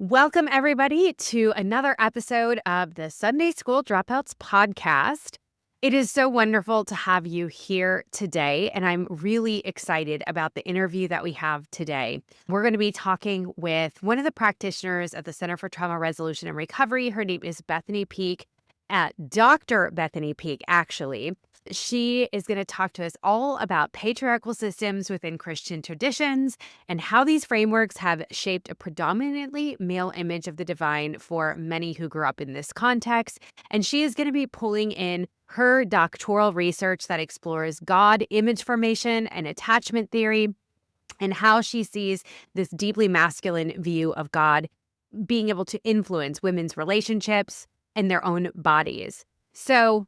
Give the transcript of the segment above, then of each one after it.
Welcome, everybody, to another episode of the Sunday School Dropouts podcast. It is so wonderful to have you here today, and I'm really excited about the interview that we have today. We're going to be talking with one of the practitioners at the Center for Trauma Resolution and Recovery. Her name is Bethany Peake, Dr. Bethany Peake, actually. She is going to talk to us all about patriarchal systems within Christian traditions and how these frameworks have shaped a predominantly male image of the divine for many who grew up in this context. And she is going to be pulling in her doctoral research that explores God image formation and attachment theory and how she sees this deeply masculine view of God being able to influence women's relationships and their own bodies. So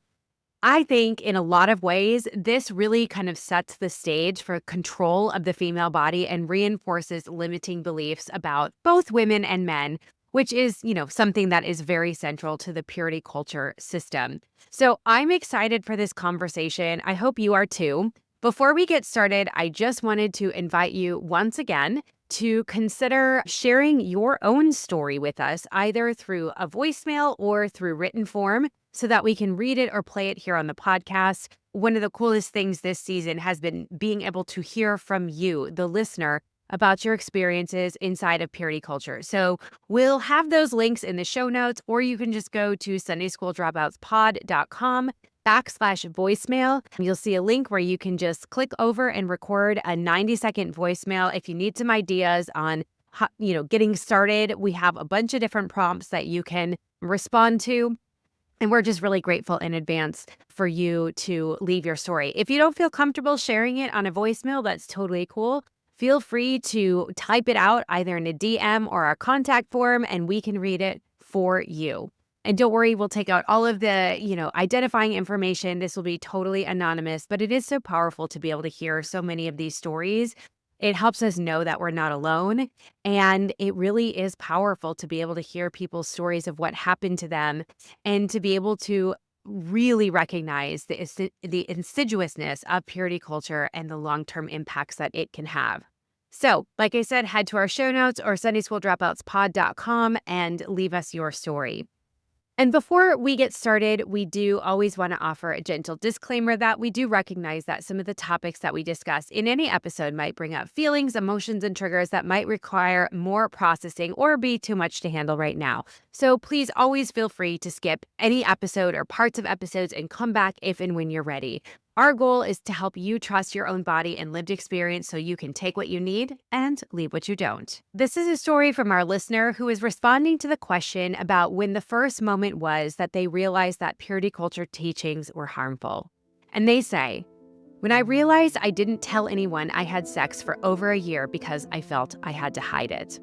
I think in a lot of ways, this really kind of sets the stage for control of the female body and reinforces limiting beliefs about both women and men, which is, something that is very central to the purity culture system. So I'm excited for this conversation. I hope you are too. Before we get started, I just wanted to invite you once again to consider sharing your own story with us, either through a voicemail or through written form, so that we can read it or play it here on the podcast. One of the coolest things this season has been being able to hear from you, the listener, about your experiences inside of purity culture. So we'll have those links in the show notes, or you can just go to SundaySchoolDropoutspod.com/voicemail. You'll see a link where you can just click over and record a 90-second voicemail. If you need some ideas on how, getting started, we have a bunch of different prompts that you can respond to. And we're just really grateful in advance for you to leave your story. If you don't feel comfortable sharing it on a voicemail, that's totally cool. Feel free to type it out either in a DM or our contact form, and we can read it for you. And don't worry, we'll take out all of the, identifying information. This will be totally anonymous, but it is so powerful to be able to hear so many of these stories. It helps us know that we're not alone. And it really is powerful to be able to hear people's stories of what happened to them and to be able to really recognize the insidiousness of purity culture and the long-term impacts that it can have. So, like I said, head to our show notes or SundaySchoolDropoutspod.com and leave us your story. And before we get started, we do always want to offer a gentle disclaimer that we do recognize that some of the topics that we discuss in any episode might bring up feelings, emotions, and triggers that might require more processing or be too much to handle right now. So please always feel free to skip any episode or parts of episodes and come back if and when you're ready. Our goal is to help you trust your own body and lived experience so you can take what you need and leave what you don't. This is a story from our listener who is responding to the question about when the first moment was that they realized that purity culture teachings were harmful. And they say, "When I realized I didn't tell anyone I had sex for over a year because I felt I had to hide it.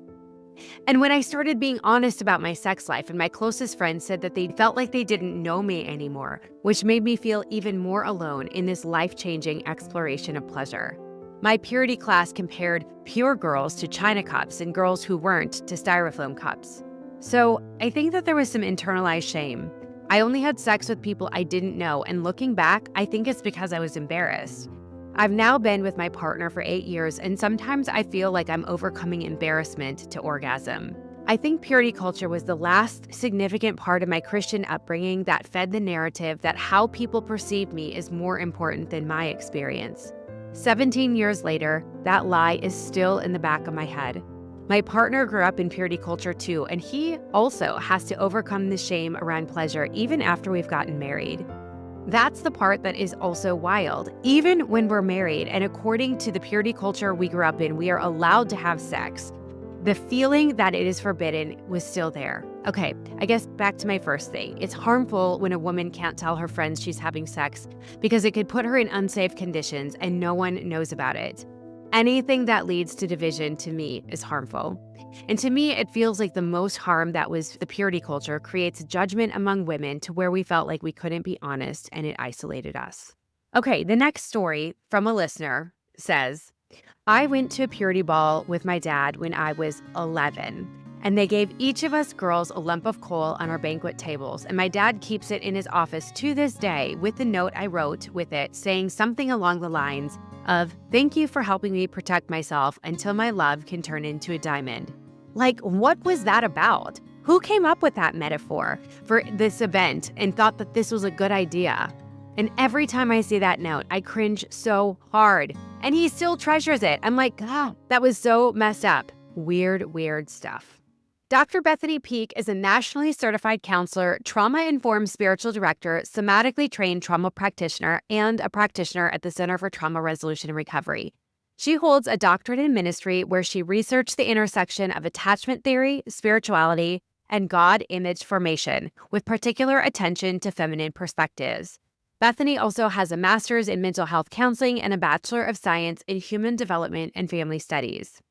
And when I started being honest about my sex life and my closest friends said that they felt like they didn't know me anymore, which made me feel even more alone in this life-changing exploration of pleasure. My purity class compared pure girls to china cups and girls who weren't to styrofoam cups. So I think that there was some internalized shame. I only had sex with people I didn't know, and looking back, I think it's because I was embarrassed. I've now been with my partner for 8 years, and sometimes I feel like I'm overcoming embarrassment to orgasm. I think purity culture was the last significant part of my Christian upbringing that fed the narrative that how people perceive me is more important than my experience. 17 years later, that lie is still in the back of my head. My partner grew up in purity culture too, and he also has to overcome the shame around pleasure even after we've gotten married. That's the part that is also wild. Even when we're married, and according to the purity culture we grew up in, we are allowed to have sex. The feeling that it is forbidden was still there. Okay, I guess back to my first thing. It's harmful when a woman can't tell her friends she's having sex because it could put her in unsafe conditions and no one knows about it. Anything that leads to division, to me, is harmful. And to me, it feels like the most harm that was the purity culture creates judgment among women to where we felt like we couldn't be honest and it isolated us. Okay, the next story from a listener says, I went to a purity ball with my dad when I was 11, and they gave each of us girls a lump of coal on our banquet tables, and my dad keeps it in his office to this day with the note I wrote with it saying something along the lines of, "Thank you for helping me protect myself until my love can turn into a diamond. Like, what was that about? Who came up with that metaphor for this event and thought that this was a good idea? And every time I see that note, I cringe so hard. And he still treasures it. I'm like, God, that was so messed up. Weird, weird stuff. Dr. Bethany Peake is a nationally certified counselor, trauma-informed spiritual director, somatically trained trauma practitioner, and a practitioner at the Center for Trauma Resolution and Recovery. She holds a doctorate in ministry where she researched the intersection of attachment theory, spirituality, and God image formation, with particular attention to feminine perspectives. Bethany also has a master's in mental health counseling and a Bachelor of Science in Human Development and Family Studies.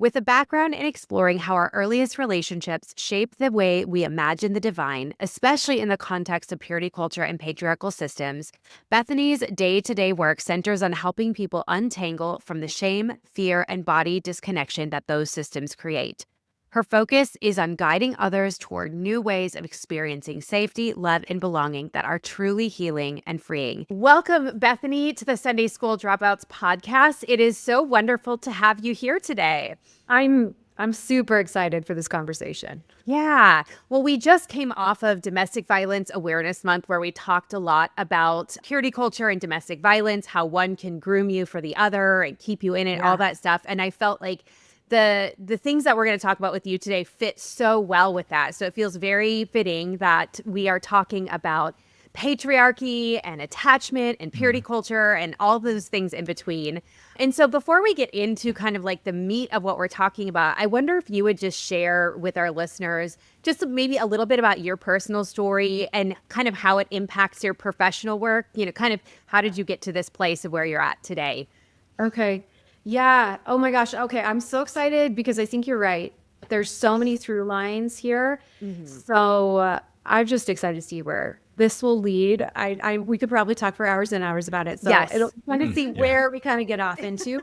With a background in exploring how our earliest relationships shape the way we imagine the divine, especially in the context of purity culture and patriarchal systems, Bethany's day-to-day work centers on helping people untangle from the shame, fear, and body disconnection that those systems create. Her focus is on guiding others toward new ways of experiencing safety, love, and belonging that are truly healing and freeing. Welcome, Bethany, to the Sunday School Dropouts podcast. It is so wonderful to have you here today. I'm super excited for this conversation. Yeah. Well, we just came off of Domestic Violence Awareness Month, where we talked a lot about purity culture and domestic violence, how one can groom you for the other and keep you in it, all that stuff. And I felt like the things that we're going to talk about with you today fit so well with that. So it feels very fitting that we are talking about patriarchy and attachment and purity culture and all those things in between. And so before we get into kind of like the meat of what we're talking about, I wonder if you would just share with our listeners just maybe a little bit about your personal story and kind of how it impacts your professional work. You know, kind of how did you get to this place of where you're at today? Okay. Yeah. Oh my gosh. Okay. I'm so excited because I think you're right. There's so many through lines here. So I'm just excited to see where this will lead. We could probably talk for hours and hours about it. So it'll kind of see where we kind of get off into.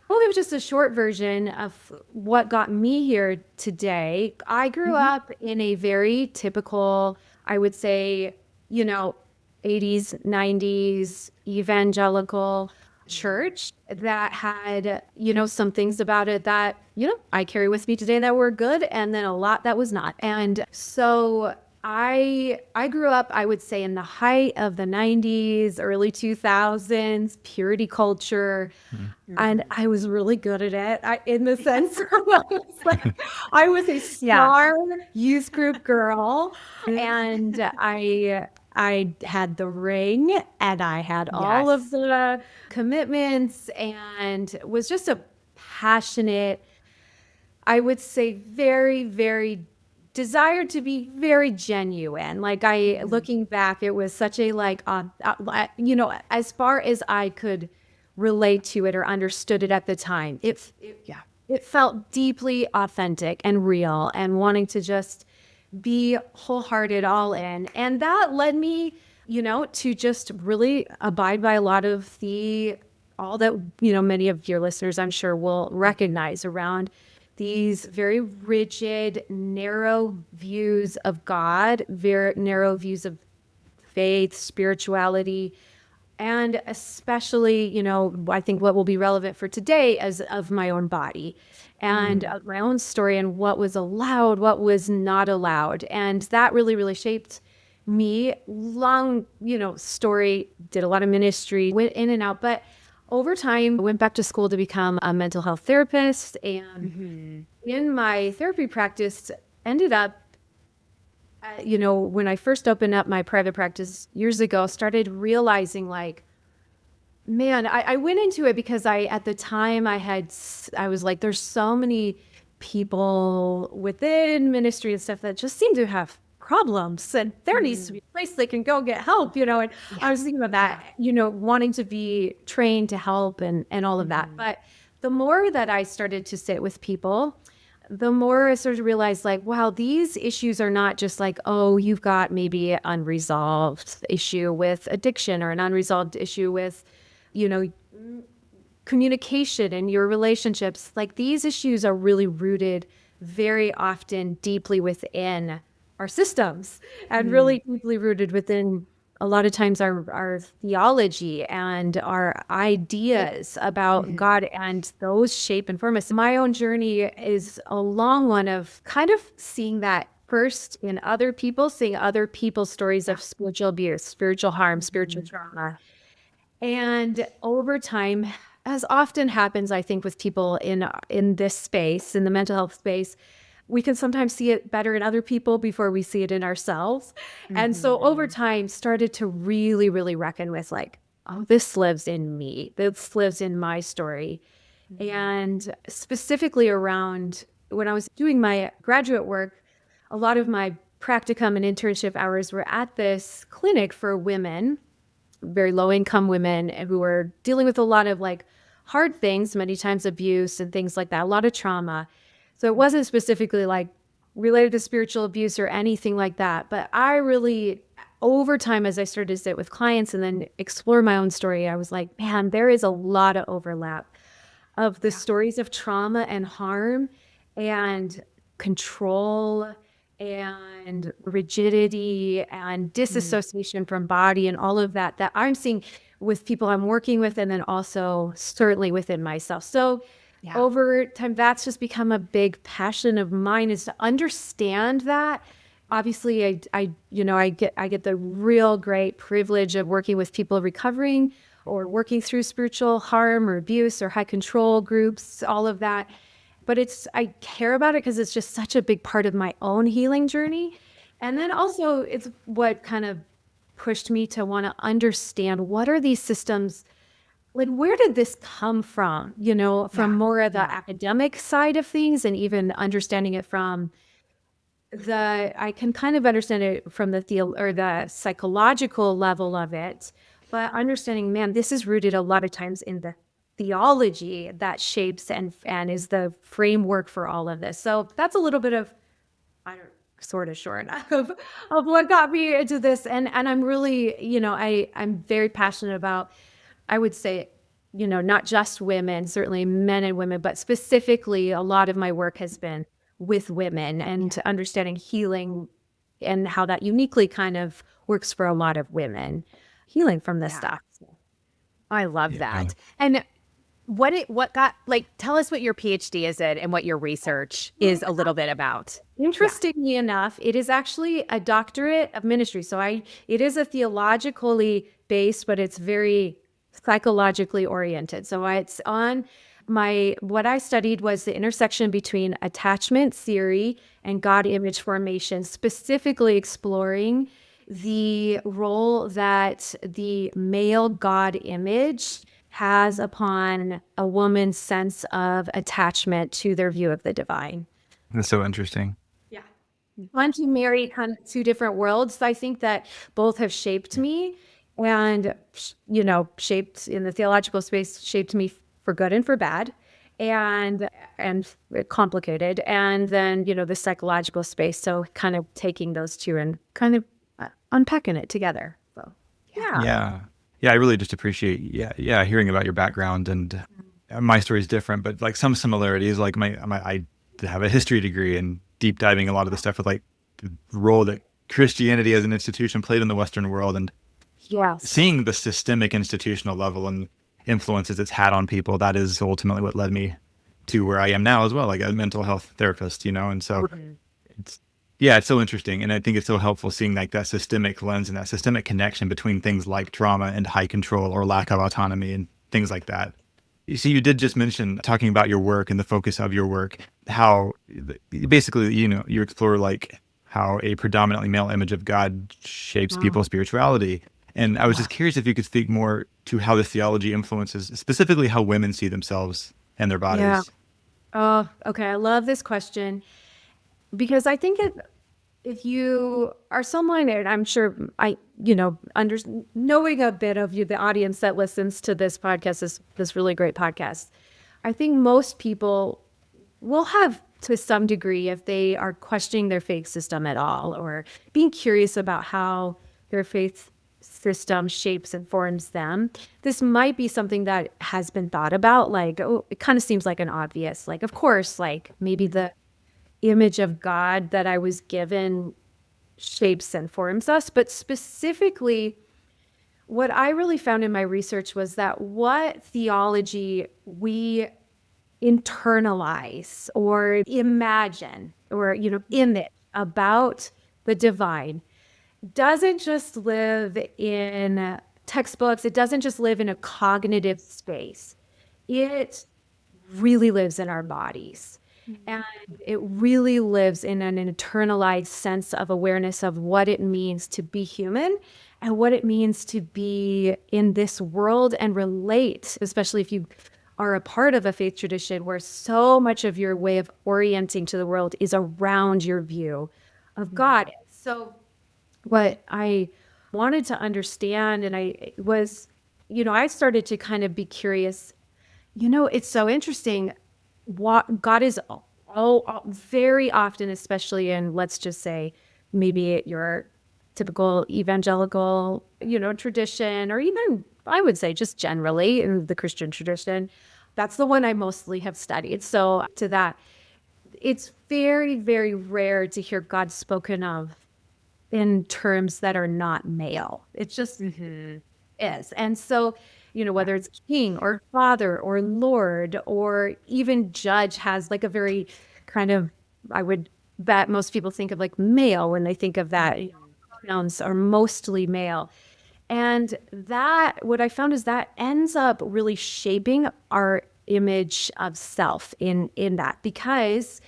Well, it was just a short version of what got me here today. I grew up in a very typical, I would say, 80s, 90s evangelical church that had, some things about it that, I carry with me today that were good, and then a lot that was not. And so I grew up, I would say, in the height of the 90s, early 2000s, purity culture. And I was really good at it in the sense I was a star youth group girl, and I had the ring, and I had all of the commitments, and was just a passionate, I would say, very, very desired to be very genuine. Like looking back, it was such a as far as I could relate to it or understood it at the time, it felt deeply authentic and real, and wanting to just be wholehearted, all in. And that led me, to just really abide by a lot of all that, many of your listeners, I'm sure, will recognize around these very rigid, narrow views of God, very narrow views of faith, spirituality, and especially, I think what will be relevant for today is of my own body and my own story and what was allowed, what was not allowed. And that really, really shaped me. Long, story, did a lot of ministry, went in and out, but over time, I went back to school to become a mental health therapist, and in my therapy practice, ended up, when I first opened up my private practice years ago, started realizing man, I went into it because at the time I was like, there's so many people within ministry and stuff that just seem to have problems, and there needs to be a place they can go get help, and I was thinking about that, wanting to be trained to help and all of that. But the more that I started to sit with people, the more I started to realize wow, these issues are not just oh, you've got maybe an unresolved issue with addiction or an unresolved issue with, communication in your relationships. These issues are really rooted very often deeply within our systems and really deeply rooted within a lot of times our theology and our ideas about God, and those shape and form us. My own journey is a long one of kind of seeing that first in other people, seeing other people's stories of spiritual abuse, spiritual harm, spiritual trauma. And over time, as often happens, I think, with people in this space, in the mental health space, we can sometimes see it better in other people before we see it in ourselves. And so over time, started to really, really reckon with like, oh, this lives in me. This lives in my story. And specifically around when I was doing my graduate work, a lot of my practicum and internship hours were at this clinic for women, very low income women who were dealing with a lot of like hard things, many times abuse and things like that, a lot of trauma. So it wasn't specifically like related to spiritual abuse or anything like that. But I really, over time, as I started to sit with clients and then explore my own story, I was like, man, there is a lot of overlap of the stories of trauma and harm and control and rigidity and disassociation from body and all of that that I'm seeing with people I'm working with, and then also certainly within myself. So over time, that's just become a big passion of mine, is to understand that. Obviously, I get the real great privilege of working with people recovering or working through spiritual harm or abuse or high control groups, all of that. But I care about it because it's just such a big part of my own healing journey. And then also it's what kind of pushed me to want to understand, what are these systems, like, where did this come from? From more of the academic side of things, and even understanding it from I can kind of understand it from the psychological level of it, but understanding, man, this is rooted a lot of times in the theology that shapes and is the framework for all of this. So that's a little bit of, I don't sort of short of what got me into this. And I'm really, I'm very passionate about, I would say, not just women, certainly men and women, but specifically a lot of my work has been with women and understanding healing and how that uniquely kind of works for a lot of women, healing from this stuff. I love that. And what got, like, tell us what your PhD is in and what your research is a little bit about. Interestingly enough, it is actually a doctorate of ministry. So it is a theologically based, but it's very psychologically oriented. So it's on what I studied was the intersection between attachment theory and God image formation, specifically exploring the role that the male God image has upon a woman's sense of attachment to their view of the divine. That's so interesting. Yeah. Want to marry kind of two different worlds. I think that both have shaped me, and, shaped in the theological space, shaped me for good and for bad, and complicated. And then, the psychological space. So kind of taking those two and kind of unpacking it together. So, Yeah. I really just appreciate, hearing about your background. And my story is different, but like some similarities, like I have a history degree, and deep diving a lot of the stuff with like the role that Christianity as an institution played in the Western world, and seeing the systemic institutional level and influences it's had on people. That is ultimately what led me to where I am now as well, like a mental health therapist, and so it's so interesting. And I think it's so helpful seeing like that systemic lens and that systemic connection between things like trauma and high control or lack of autonomy and things like that. You see, you did just mention, talking about your work and the focus of your work, how basically, you explore like how a predominantly male image of God shapes people's spirituality. And I was just curious if you could speak more to how the theology influences specifically how women see themselves and their bodies. Yeah. Oh, okay. I love this question, because I think if you are someone, and I'm sure knowing a bit of you, the audience that listens to this podcast, this really great podcast, I think most people will have, to some degree, if they are questioning their faith system at all, or being curious about how their faith system shapes and forms them, this might be something that has been thought about. Like, oh, it kind of seems like an obvious, like, of course, like maybe the image of God that I was given shapes and forms us. But specifically, what I really found in my research was that what theology we internalize or imagine or, image about the divine doesn't just live in textbooks. It doesn't just live in a cognitive space. It really lives in our bodies. And it really lives in an internalized sense of awareness of what it means to be human and what it means to be in this world and relate, especially if you are a part of a faith tradition where so much of your way of orienting to the world is around your view of God. So what I wanted to understand, and I started to kind of be curious. It's so interesting. What God is very often, especially in, let's just say, maybe your typical evangelical, tradition, or even I would say just generally in the Christian tradition. That's the one I mostly have studied. So to that, it's very, very rare to hear God spoken of in terms that are not male. It just is. And so, whether it's king or father or lord or even judge has like a very kind of, I would bet most people think of like male when they think of that. Pronouns are mostly male. And that, what I found is that ends up really shaping our image of self in that, because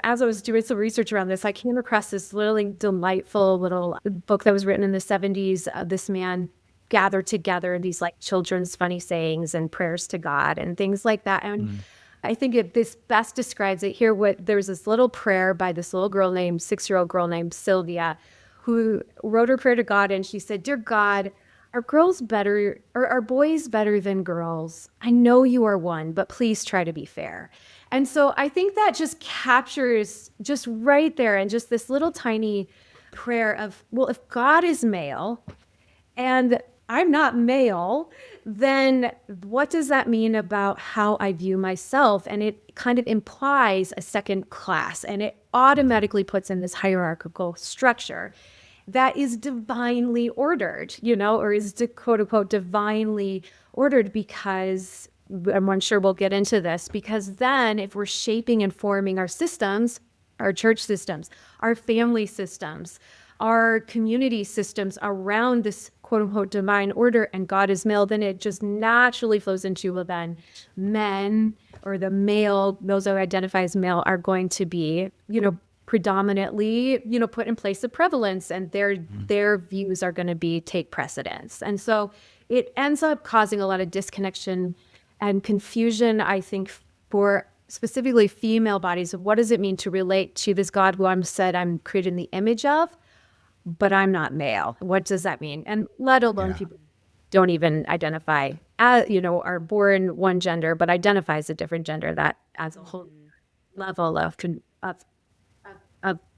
as I was doing some research around this, I came across this really delightful little book that was written in the 70s. This man gathered together these like children's funny sayings and prayers to God and things like that. And I think this best describes it here. There's this little prayer by this little girl 6-year-old girl named Sylvia, who wrote her prayer to God. And she said, "Dear God, are boys better than girls? I know you are one, but please try to be fair." And so I think that just captures just right there, and just this little tiny prayer of, well, if God is male and I'm not male, then what does that mean about how I view myself? And it kind of implies a second class, and it automatically puts in this hierarchical structure that is divinely ordered, or is quote unquote divinely ordered, because I'm sure we'll get into this, because then if we're shaping and forming our systems, our church systems, our family systems, our community systems around this quote unquote divine order, and God is male, then it just naturally flows into, well, then men, or the male, those who identify as male, are going to be, predominantly, put in place of prevalence, and their views are going to take precedence. And so it ends up causing a lot of disconnection and confusion, I think, for specifically female bodies, of what does it mean to relate to this God who I'm created in the image of, but I'm not male. What does that mean? And let alone people don't even identify as, are born one gender, but identify as a different gender. That adds a whole level of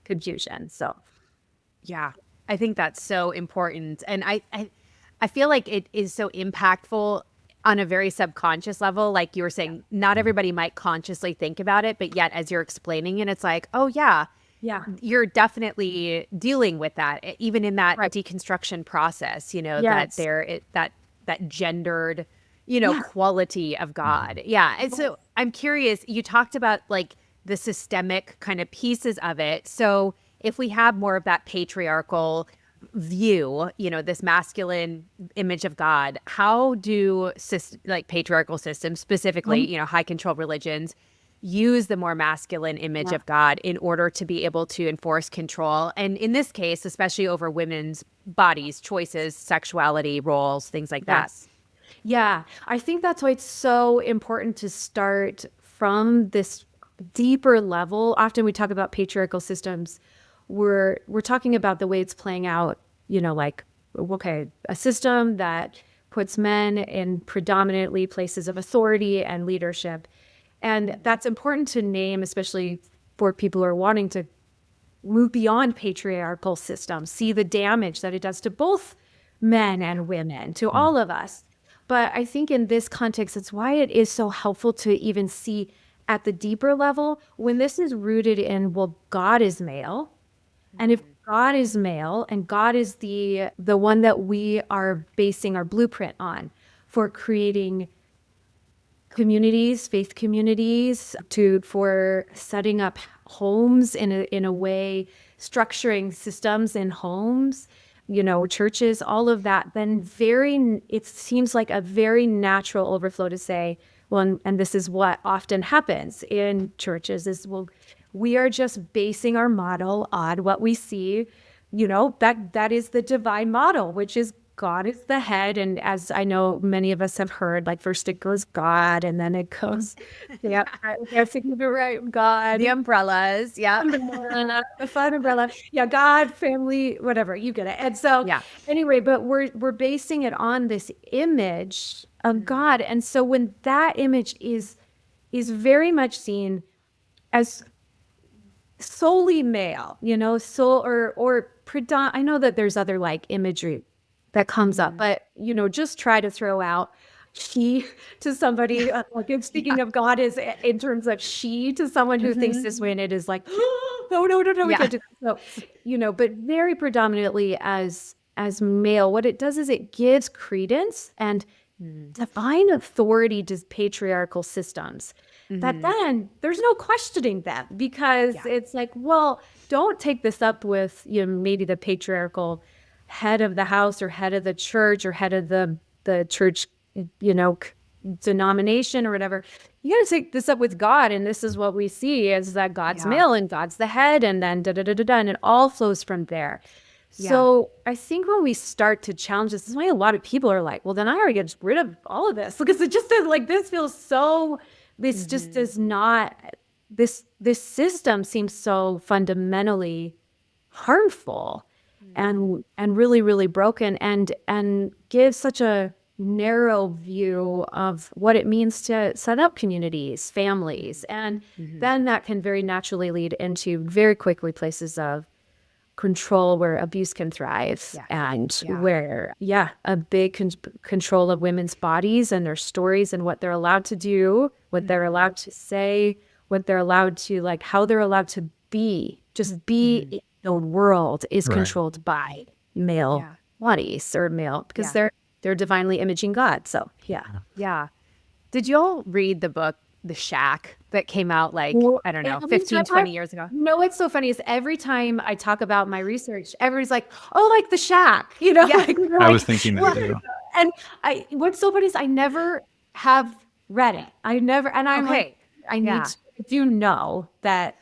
confusion. So, Yeah, I think that's so important. And I feel like it is so impactful on a very subconscious level. Like you were saying, not everybody might consciously think about it, but yet as you're explaining it, it's like, oh yeah, you're definitely dealing with that, even in that deconstruction process, that gendered, quality of God. Yeah. And so I'm curious, you talked about like the systemic kind of pieces of it. So if we have more of that patriarchal view, this masculine image of God, how do patriarchal systems, specifically, high control religions, use the more masculine image of God in order to be able to enforce control? And in this case, especially over women's bodies, choices, sexuality, roles, things like that. Yeah, I think that's why it's so important to start from this deeper level. Often we talk about patriarchal systems. We're talking about the way it's playing out, a system that puts men in predominantly places of authority and leadership. And that's important to name, especially for people who are wanting to move beyond patriarchal systems, see the damage that it does to both men and women, to all of us. But I think in this context, it's why it is so helpful to even see at the deeper level, when this is rooted in, well, God is male. And if God is male, and God is the one that we are basing our blueprint on for creating communities, faith communities, for setting up homes in a way, structuring systems in homes, churches, all of that. Then it seems like a very natural overflow to say, well, and this is what often happens in churches is, well, we are just basing our model on what we see, that is the divine model, which is God is the head. And as I know many of us have heard, like first it goes God, and then it goes, yeah, I think you're right, God. The umbrellas, yeah. The fun umbrella. Yeah, God, family, whatever, you get it. And so anyway, but we're basing it on this image of God. And so when that image is very much seen as solely male, I know that there's other like imagery that comes up, but just try to throw out she to somebody like if speaking of God is in terms of she to someone who thinks this way, and it is like no, we can't do that. So but very predominantly as male, what it does is it gives credence and divine authority to patriarchal systems that then there's no questioning them, because it's like, well, don't take this up with maybe the patriarchal head of the house or head of the church or head of the church denomination or whatever. You got to take this up with God, and this is what we see is that God's male and God's the head, and then and it all flows from there. So I think when we start to challenge this is why a lot of people are like, well, then I already get rid of all of this, because it just is like, this feels so, this just does not, this system seems so fundamentally harmful and really, really broken, and gives such a narrow view of what it means to set up communities, families. And then that can very naturally lead into very quickly places of control where abuse can thrive, and where a big control of women's bodies and their stories and what they're allowed to do, what they're allowed to say, what they're allowed to, like, how they're allowed to be in the world is controlled by male bodies or male, because they're divinely imaging God. So Did you all read the book The Shack that came out like, I don't know, 15, 20 years ago? No, what's so funny is every time I talk about my research, everybody's like, oh, like The Shack, I was thinking that too. And what's so funny is I never have read it. I'm like, I need to do know that.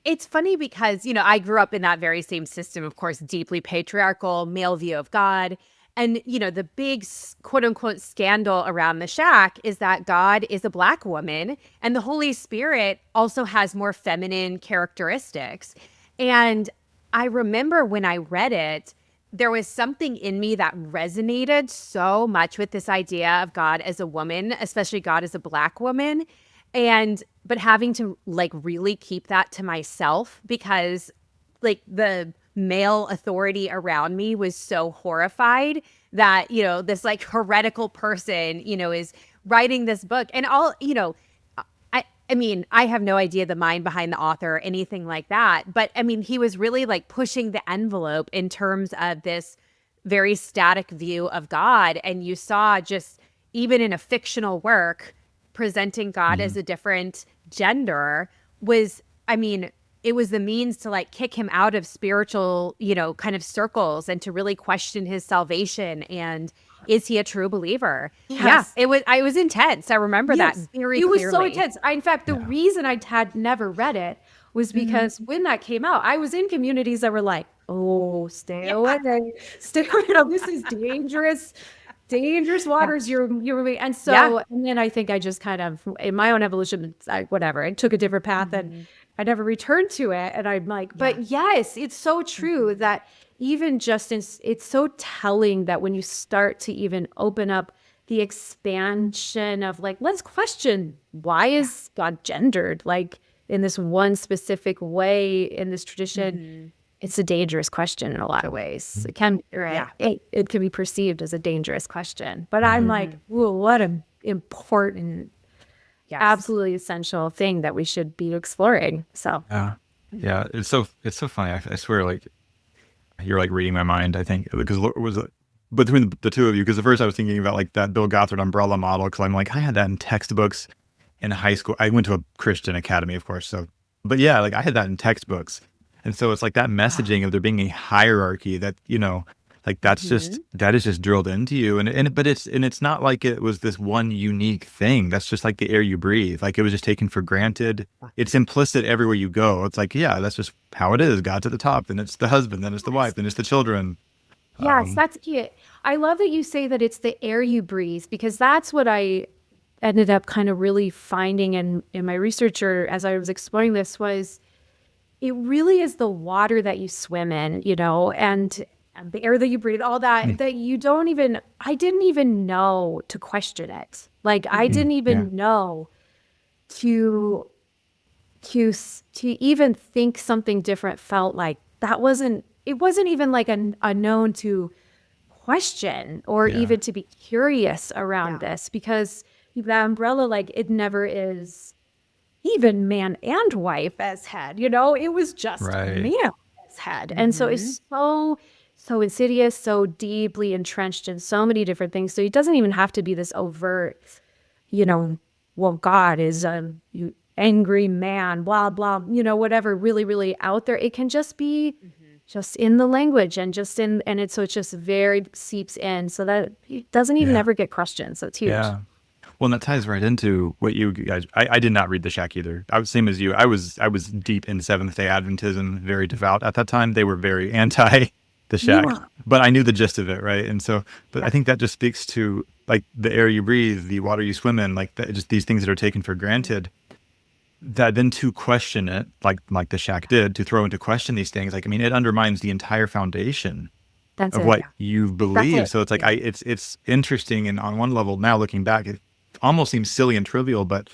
It's funny because, I grew up in that very same system, of course, deeply patriarchal, male view of God. And, the big quote unquote scandal around The Shack is that God is a Black woman and the Holy Spirit also has more feminine characteristics. And I remember when I read it, there was something in me that resonated so much with this idea of God as a woman, especially God as a Black woman. But having to like really keep that to myself, because like the male authority around me was so horrified that, this like heretical person, is writing this book and all, I mean, I have no idea the mind behind the author or anything like that. But I mean, he was really like pushing the envelope in terms of this very static view of God. And you saw just even in a fictional work, presenting God as a different gender was, I mean, it was the means to like kick him out of spiritual, kind of circles and to really question his salvation. And is he a true believer? Yes. Yeah, it was intense. I remember that very clearly. It was so intense. In fact, the reason I had never read it was because when that came out, I was in communities that were like, oh, stay away. Stay away. This is dangerous waters. You're and so and then I think I just kind of in my own evolution, I took a different path and I never returned to it. And I'm like, but yes, it's so true that even just it's so telling that when you start to even open up the expansion of like, let's question why is God gendered like in this one specific way in this tradition. It's a dangerous question in a lot of ways. It can, it can be perceived as a dangerous question. But I'm like, ooh, what an important, absolutely essential thing that we should be exploring. So, Yeah, it's so funny. I swear, like you're like reading my mind. I think because it was between the two of you. Because at first I was thinking about like that Bill Gothard umbrella model. Because I'm like I had that in textbooks in high school. I went to a Christian academy, of course. So, but yeah, like I had that in textbooks, and so it's like that messaging of there being a hierarchy that like that is just drilled into you, but it's not like it was this one unique thing. That's just like the air you breathe. Like it was just taken for granted. It's implicit everywhere you go. It's like, yeah, that's just how it is. God's at the top, then it's the husband, then it's the wife, then it's the children. Yes, Um, that's it. I love that you say that it's the air you breathe, because that's what I ended up kind of really finding in my research, or as I was exploring this, was it really is the water that you swim in, and the air that you breathe, all that, that you don't even, I didn't even know to question it. Like I didn't yeah, even know to, to even think something different felt like it wasn't even like a known to question or yeah, even to be curious around this, because that umbrella, like it never is even man and wife as head, it was just right, man as head. And so it's so insidious, so deeply entrenched in so many different things. So it doesn't even have to be this overt, you know, well, God is a angry man, blah, blah, whatever, really, really out there. It can just be just in the language and just so it just very seeps in, so that it doesn't even yeah, ever get questioned. So it's huge. yeah. Well, and that ties right into what you guys. I did not read the Shack either. I was same as you. I was deep in Seventh Day Adventism, very devout at that time. They were very anti the Shack, Yeah. but I knew the gist of it, right? And so, but I think that just speaks to like the air you breathe, the water you swim in, like just these things that are taken for granted. That then to question it, like the Shack did, to throw into question these things, like I mean, it undermines the entire foundation That's of it. what you That's believe. it. So it's like it's interesting, and on one level now looking back, it almost seems silly and trivial, but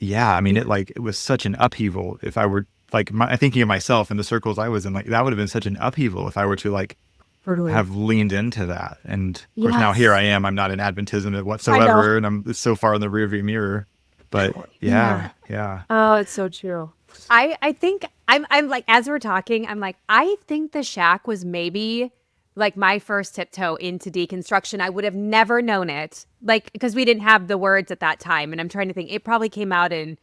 yeah, I mean it was such an upheaval. If I were like thinking of myself in the circles I was in, like that would have been such an upheaval if I were to like Totally. have leaned into that. And of course now here I Yes. am. I'm not in Adventism I know. whatsoever, and I'm so far in the rearview mirror. But Yeah. yeah, yeah, Oh, it's so true. I think I'm like, as we're talking, I'm like, I think the Shack was maybe like my first tiptoe into deconstruction. I would have never known it, like because we didn't have the words at that time. And I'm trying to think, it probably came out in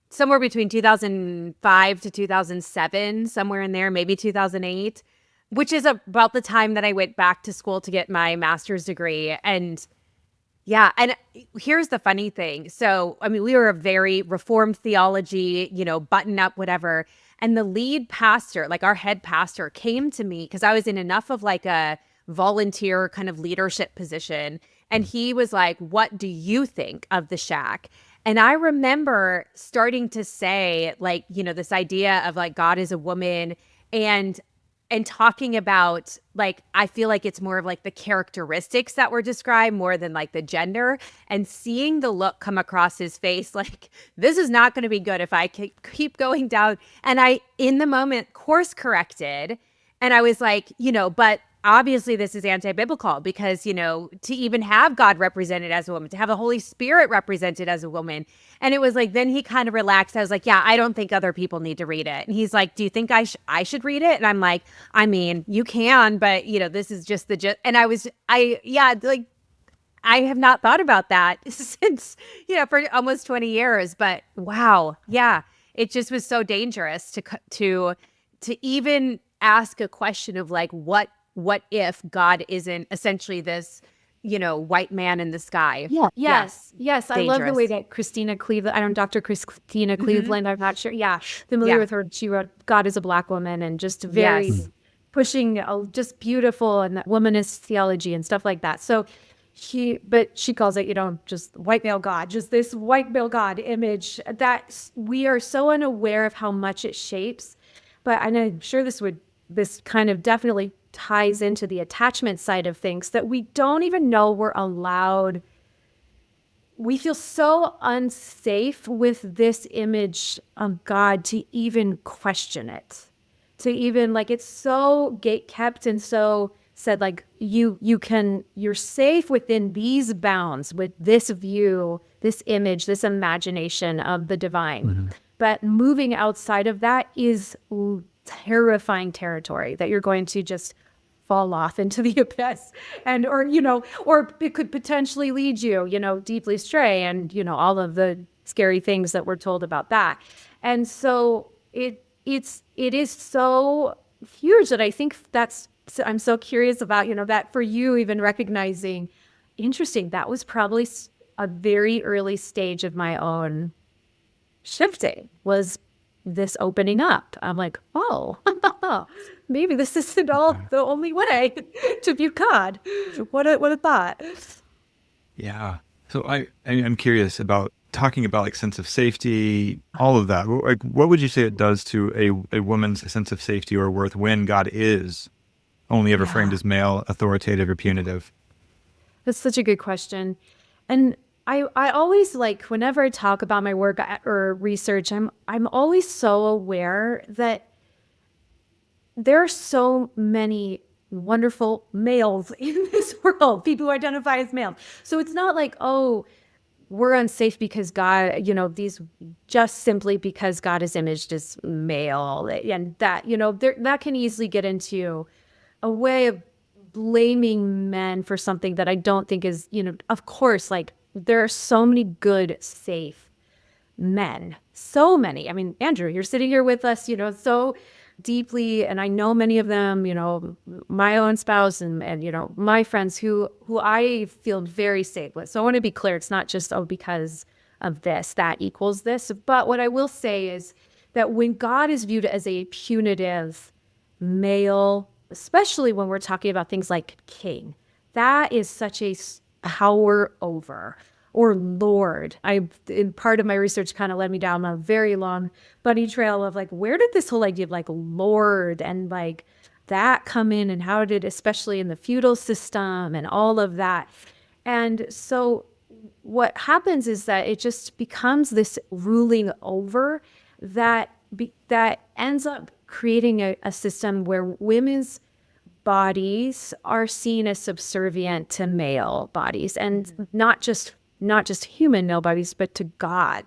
somewhere between 2005 to 2007, somewhere in there, maybe 2008, which is about the time that I went back to school to get my master's degree. And yeah. And here's the funny thing. So, I mean, we were a very reformed theology, button up, whatever. And the lead pastor, like our head pastor, came to me because I was in enough of like a volunteer kind of leadership position. And he was like, "What do you think of the Shack?" And I remember starting to say, like, this idea of like God is a woman, and talking about like, I feel like it's more of like the characteristics that were described more than like the gender, and seeing the look come across his face like, this is not going to be good if I keep going down. And I, in the moment, course corrected. And I was like, but obviously this is anti-biblical because, to even have God represented as a woman, to have the Holy Spirit represented as a woman. And it was like, then he kind of relaxed. I was like, yeah, I don't think other people need to read it. And he's like, do you think I should read it? And I'm like, I mean, you can, but this is just and like, I have not thought about that since, for almost 20 years, but wow. Yeah. It just was so dangerous to even ask a question of like, what if God isn't essentially this, white man in the sky? Yeah. Yeah. Yes. I love the way Dangerous. that Christina Cleveland, I don't, Dr. Christina Mm-hmm. Cleveland, I'm not sure. Yeah. Familiar Yeah. with her. She wrote God is a Black Woman, and just very Yes. pushing, just beautiful, and that womanist theology and stuff like that. So but she calls it, just white male God, just this white male God image that we are so unaware of how much it shapes. But I'm sure this kind of definitely ties into the attachment side of things, that we don't even know we're allowed. We feel so unsafe with this image of God to even question it, to even like, it's so gate kept and so said like, you're safe within these bounds with this view, this image, this imagination of the divine. But moving outside of that is terrifying territory that you're going to just fall off into the abyss, and or it could potentially lead you deeply astray, and all of the scary things that we're told about that. And so it is so huge that I think I'm so curious about that for you, even recognizing, interesting, that was probably a very early stage of my own shifting, was this opening up. I'm like, oh, maybe this isn't all the only way to view God. What a thought. Yeah. So I'm curious about talking about like sense of safety, all of that. Like, what would you say it does to a woman's sense of safety or worth when God is only ever framed as male, authoritative, or punitive? That's such a good question. And I always, like, whenever I talk about my work or research, I'm always so aware that there are so many wonderful males in this world, people who identify as male. So it's not like, oh, we're unsafe because God, these just simply because God is imaged as male, and that, that can easily get into a way of blaming men for something that I don't think is, of course, like, there are so many good, safe men, so many. I mean, Andrew, you're sitting here with us, so deeply, and I know many of them, my own spouse and my friends who I feel very safe with. So I want to be clear, it's not just, oh, because of this, that equals this. But what I will say is that when God is viewed as a punitive male, especially when we're talking about things like king, that is such a power over, or Lord. In part of my research kind of led me down a very long bunny trail of like, where did this whole idea of like Lord and like that come in, and how did, especially in the feudal system and all of that. And so what happens is that it just becomes this ruling over that ends up creating a system where women's bodies are seen as subservient to male bodies, and not just human male bodies, but to God.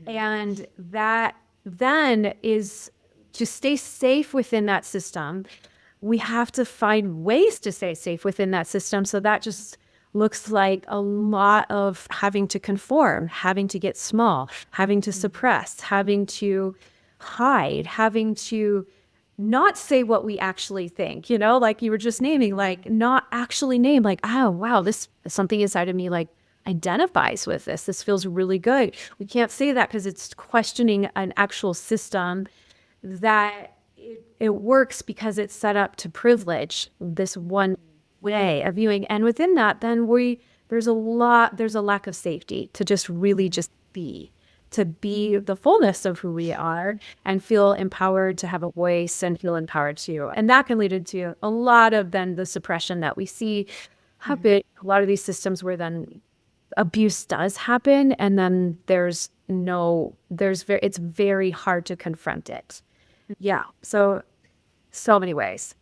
And that then is, to stay safe within that system, we have to find ways to stay safe within that system. So that just looks like a lot of having to conform, having to get small, having to suppress, having to hide, having to not say what we actually think, like you were just naming, like not actually name, like, oh, wow, this something inside of me like identifies with this. This feels really good. We can't say that because it's questioning an actual system that it works because it's set up to privilege this one way of viewing. And within that, then there's a lack of safety to just really just be the fullness of who we are, and feel empowered to have a voice and feel empowered to. And that can lead into a lot of then the suppression that we see happen. A lot of these systems where then abuse does happen, and then it's very hard to confront it. Yeah. So many ways.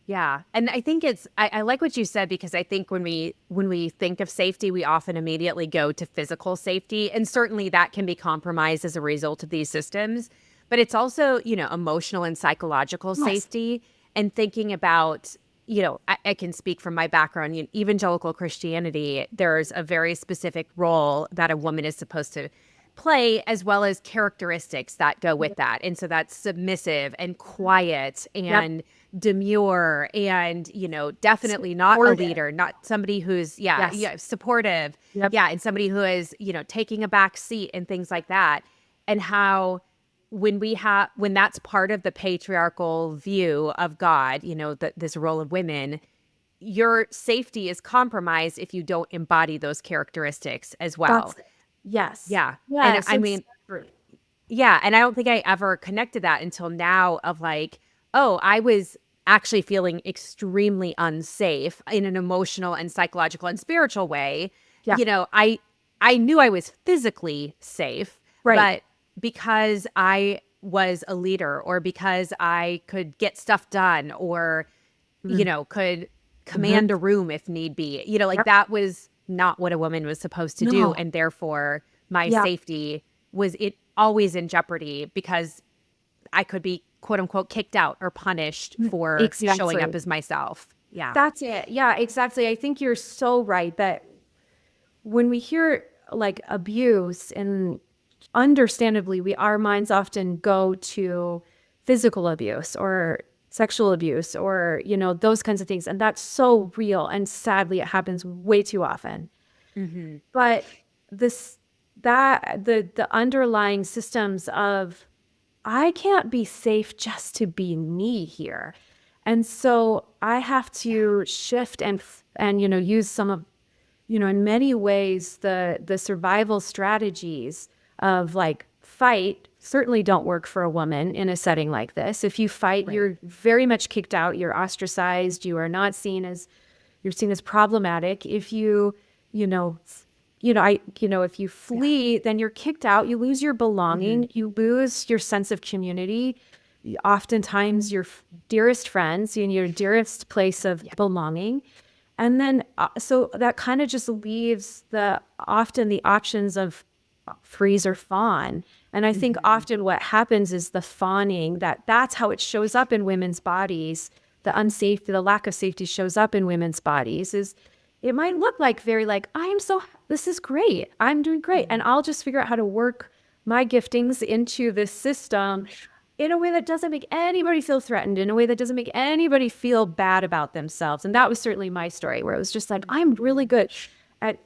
Yeah. And I think I like what you said, because I think when we think of safety, we often immediately go to physical safety. And certainly that can be compromised as a result of these systems. But it's also, emotional and psychological safety, and thinking about, I can speak from my background, evangelical Christianity, there's a very specific role that a woman is supposed to play, as well as characteristics that go with that. And so that's submissive and quiet and demure, and definitely not a leader, not somebody who's supportive, and somebody who is taking a back seat and things like that. And how when that's part of the patriarchal view of God, this role of women, your safety is compromised if you don't embody those characteristics as well. Yes. Yeah. Yes, And I mean, yeah. And I don't think I ever connected that until now, of like, oh, I was actually feeling extremely unsafe in an emotional and psychological and spiritual way. Yeah. I knew I was physically safe, Right. but because I was a leader, or because I could get stuff done, or, could command a room if need be, that was not what a woman was supposed to do. And therefore my safety was always in jeopardy because I could be quote unquote kicked out or punished for showing up as myself. Yeah. That's it. Yeah, exactly. I think you're so right that when we hear like abuse, and understandably, our minds often go to physical abuse or sexual abuse or, those kinds of things. And that's so real. And sadly, it happens way too often. But the underlying systems of, I can't be safe just to be me here. And so I have to shift and use some of, in many ways, the survival strategies of like fight certainly don't work for a woman in a setting like this. If you fight, you're very much kicked out, you're ostracized, you're seen as problematic. If if you flee, then you're kicked out, you lose your belonging, you lose your sense of community. Oftentimes your dearest friends and your dearest place of belonging. And then, so that kind of just leaves often the options of freeze or fawn. And I think often what happens is the fawning, that's how it shows up in women's bodies. The lack of safety shows up in women's bodies is, it might look like this is great. I'm doing great. And I'll just figure out how to work my giftings into this system in a way that doesn't make anybody feel threatened, in a way that doesn't make anybody feel bad about themselves. And that was certainly my story, where it was just like, I'm really good at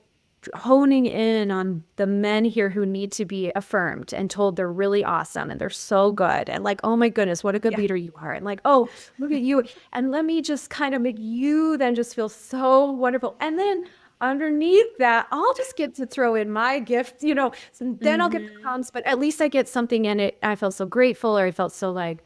honing in on the men here who need to be affirmed and told they're really awesome and they're so good. And like, oh my goodness, what a good leader you are. And like, oh, look at you. And let me just kind of make you then just feel so wonderful. And then underneath that, I'll just get to throw in my gift, so then I'll get the crumbs, but at least I get something in it. I felt so grateful, or I felt so like,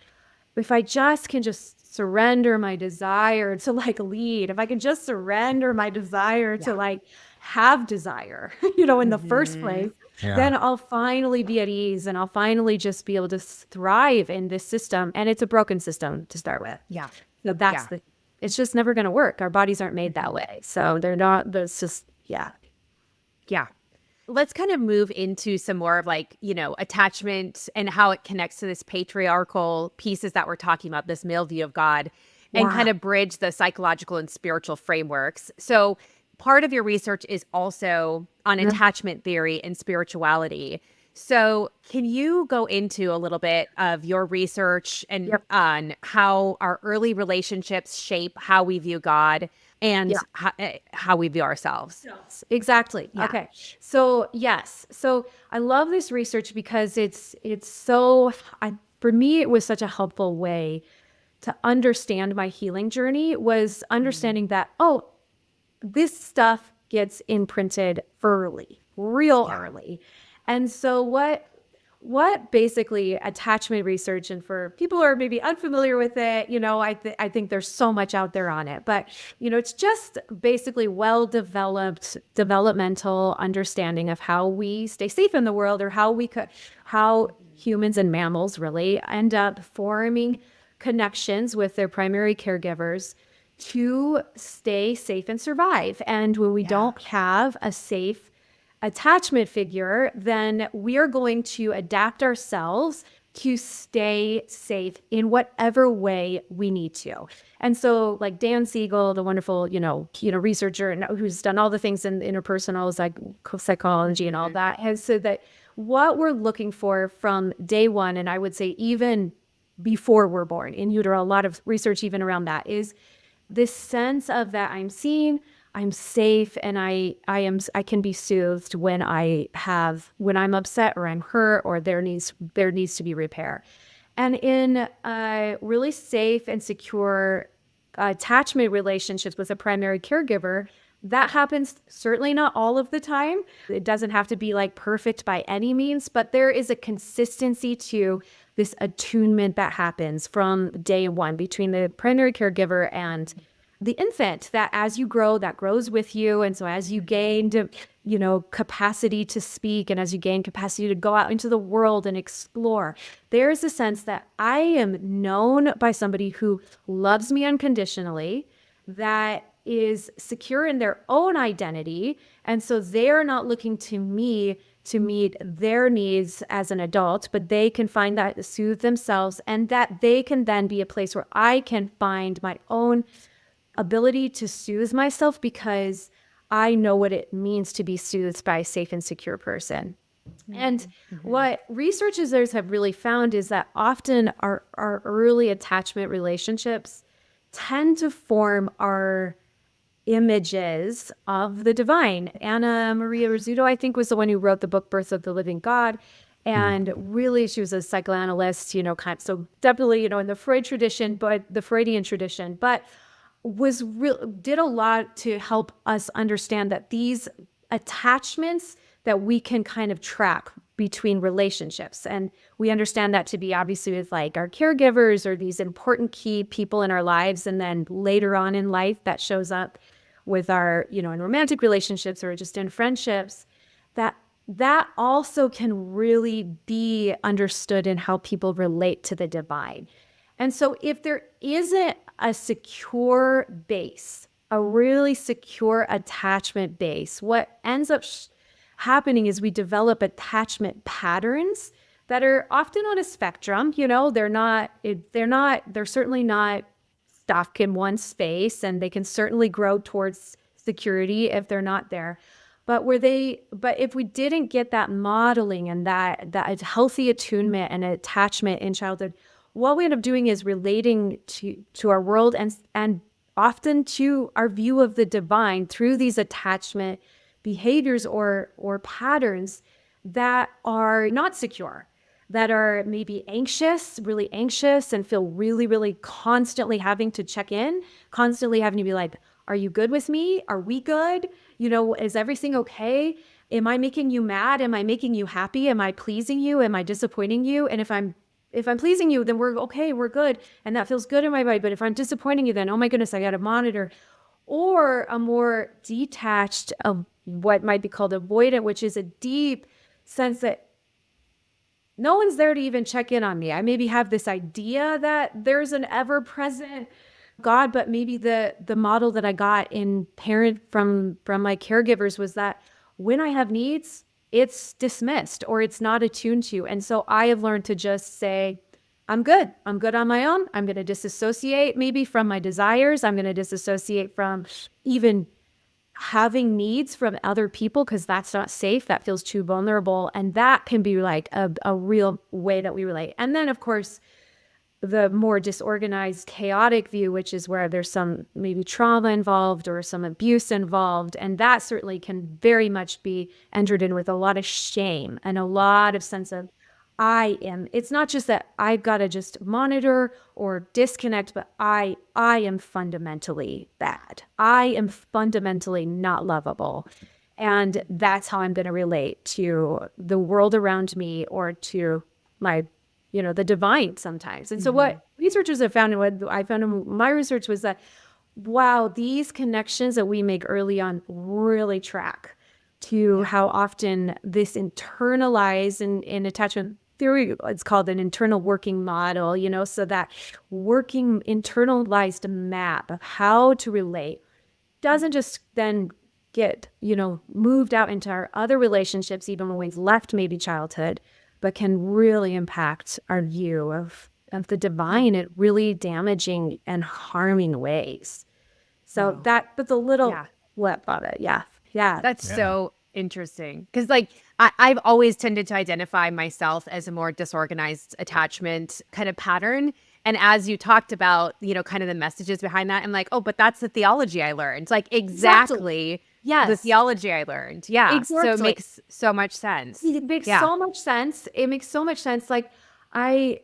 if I just can just surrender my desire to like lead, if I can just surrender my desire to like have desire, in the first place, then I'll finally be at ease and I'll finally just be able to thrive in this system. And it's a broken system to start with. Yeah. So it's just never going to work. Our bodies aren't made that way. So they're not, that's just, Yeah. Let's kind of move into some more of like, attachment and how it connects to this patriarchal pieces that we're talking about, this male view of God, and kind of bridge the psychological and spiritual frameworks. So part of your research is also on attachment theory and spirituality. So can you go into a little bit of your research and on how our early relationships shape how we view God and how we view ourselves? Exactly. Yeah. Okay. So yes. So I love this research because it's so, for me, it was such a helpful way to understand my healing journey, was understanding that, this stuff gets imprinted early, real early. And so what basically attachment research, and for people who are maybe unfamiliar with it, I think there's so much out there on it, but it's just basically well-developed developmental understanding of how we stay safe in the world, or how humans and mammals really end up forming connections with their primary caregivers to stay safe and survive. And when we don't have a safe attachment figure, then we're going to adapt ourselves to stay safe in whatever way we need to. And so like Dan Siegel, the wonderful, researcher and who's done all the things in interpersonal psychology and all that, has said that what we're looking for from day one, and I would say even before we're born in utero, a lot of research even around that, is this sense of that I'm seen, I'm safe, and I can be soothed when I'm upset or I'm hurt or there needs to be repair. And in really safe and secure attachment relationships with a primary caregiver, that happens certainly not all of the time. It doesn't have to be like perfect by any means, but there is a consistency to this attunement that happens from day one between the primary caregiver and the infant, that as you grow, that grows with you. And so as you gain, capacity to speak, and as you gain capacity to go out into the world and explore, there's a sense that I am known by somebody who loves me unconditionally, that is secure in their own identity. And so they're not looking to me to meet their needs as an adult, but they can find that to soothe themselves, and that they can then be a place where I can find my own ability to soothe myself because I know what it means to be soothed by a safe and secure person. And what researchers have really found is that often our early attachment relationships tend to form our images of the divine. Anna Maria Rizzuto, I think, was the one who wrote the book Birth of the Living God. And really, she was a psychoanalyst, so definitely, in the Freud tradition, but the Freudian tradition, but did a lot to help us understand that these attachments that we can kind of track between relationships. And we understand that to be obviously with like our caregivers or these important key people in our lives. And then later on in life, that shows up with our, in romantic relationships or just in friendships, that also can really be understood in how people relate to the divine. And so if there isn't a secure base, a really secure attachment base, what ends up happening is we develop attachment patterns that are often on a spectrum. They're certainly not stuck in one space, and they can certainly grow towards security if they're not there. But if we didn't get that modeling and that healthy attunement and attachment in childhood, what we end up doing is relating to our world and often to our view of the divine through these attachment behaviors or patterns that are not secure, that are maybe really anxious and feel really, really constantly having to check in, constantly having to be like, are you good with me? Are we good? Is everything okay? Am I making you mad? Am I making you happy? Am I pleasing you? Am I disappointing you? And if I'm pleasing you, then we're okay, we're good. And that feels good in my body. But if I'm disappointing you, then, oh my goodness, I got to monitor. Or a more detached, what might be called avoidant, which is a deep sense that no one's there to even check in on me. I maybe have this idea that there's an ever-present God, but maybe the model that I got from my caregivers was that when I have needs, it's dismissed or it's not attuned to. And so I have learned to just say, I'm good. I'm good on my own. I'm going to disassociate maybe from my desires. I'm going to disassociate from even having needs from other people because that's not safe. That feels too vulnerable. And that can be like a real way that we relate. And then, of course, the more disorganized, chaotic view, which is where there's some maybe trauma involved or some abuse involved. And that certainly can very much be entered in with a lot of shame and a lot of sense of it's not just that I've got to just monitor or disconnect, but I am fundamentally bad. I am fundamentally not lovable. And that's how I'm going to relate to the world around me or to my the divine sometimes. And so what researchers have found and what I found in my research was that, wow, these connections that we make early on really track to how often this internalized in attachment theory, it's called an internal working model, so that working internalized map of how to relate doesn't just then get, moved out into our other relationships, even when we've left maybe childhood, but can really impact our view of the divine in really damaging and harming ways. So that's a little flip of it. Yeah. That's so interesting. Because I've always tended to identify myself as a more disorganized attachment kind of pattern. And as you talked about, kind of the messages behind that, I'm like, oh, but that's the theology I learned. Exactly. Yes. The theology I learned. Yeah. Exactly. So it makes so much sense. It makes so much sense. It makes so much sense. So if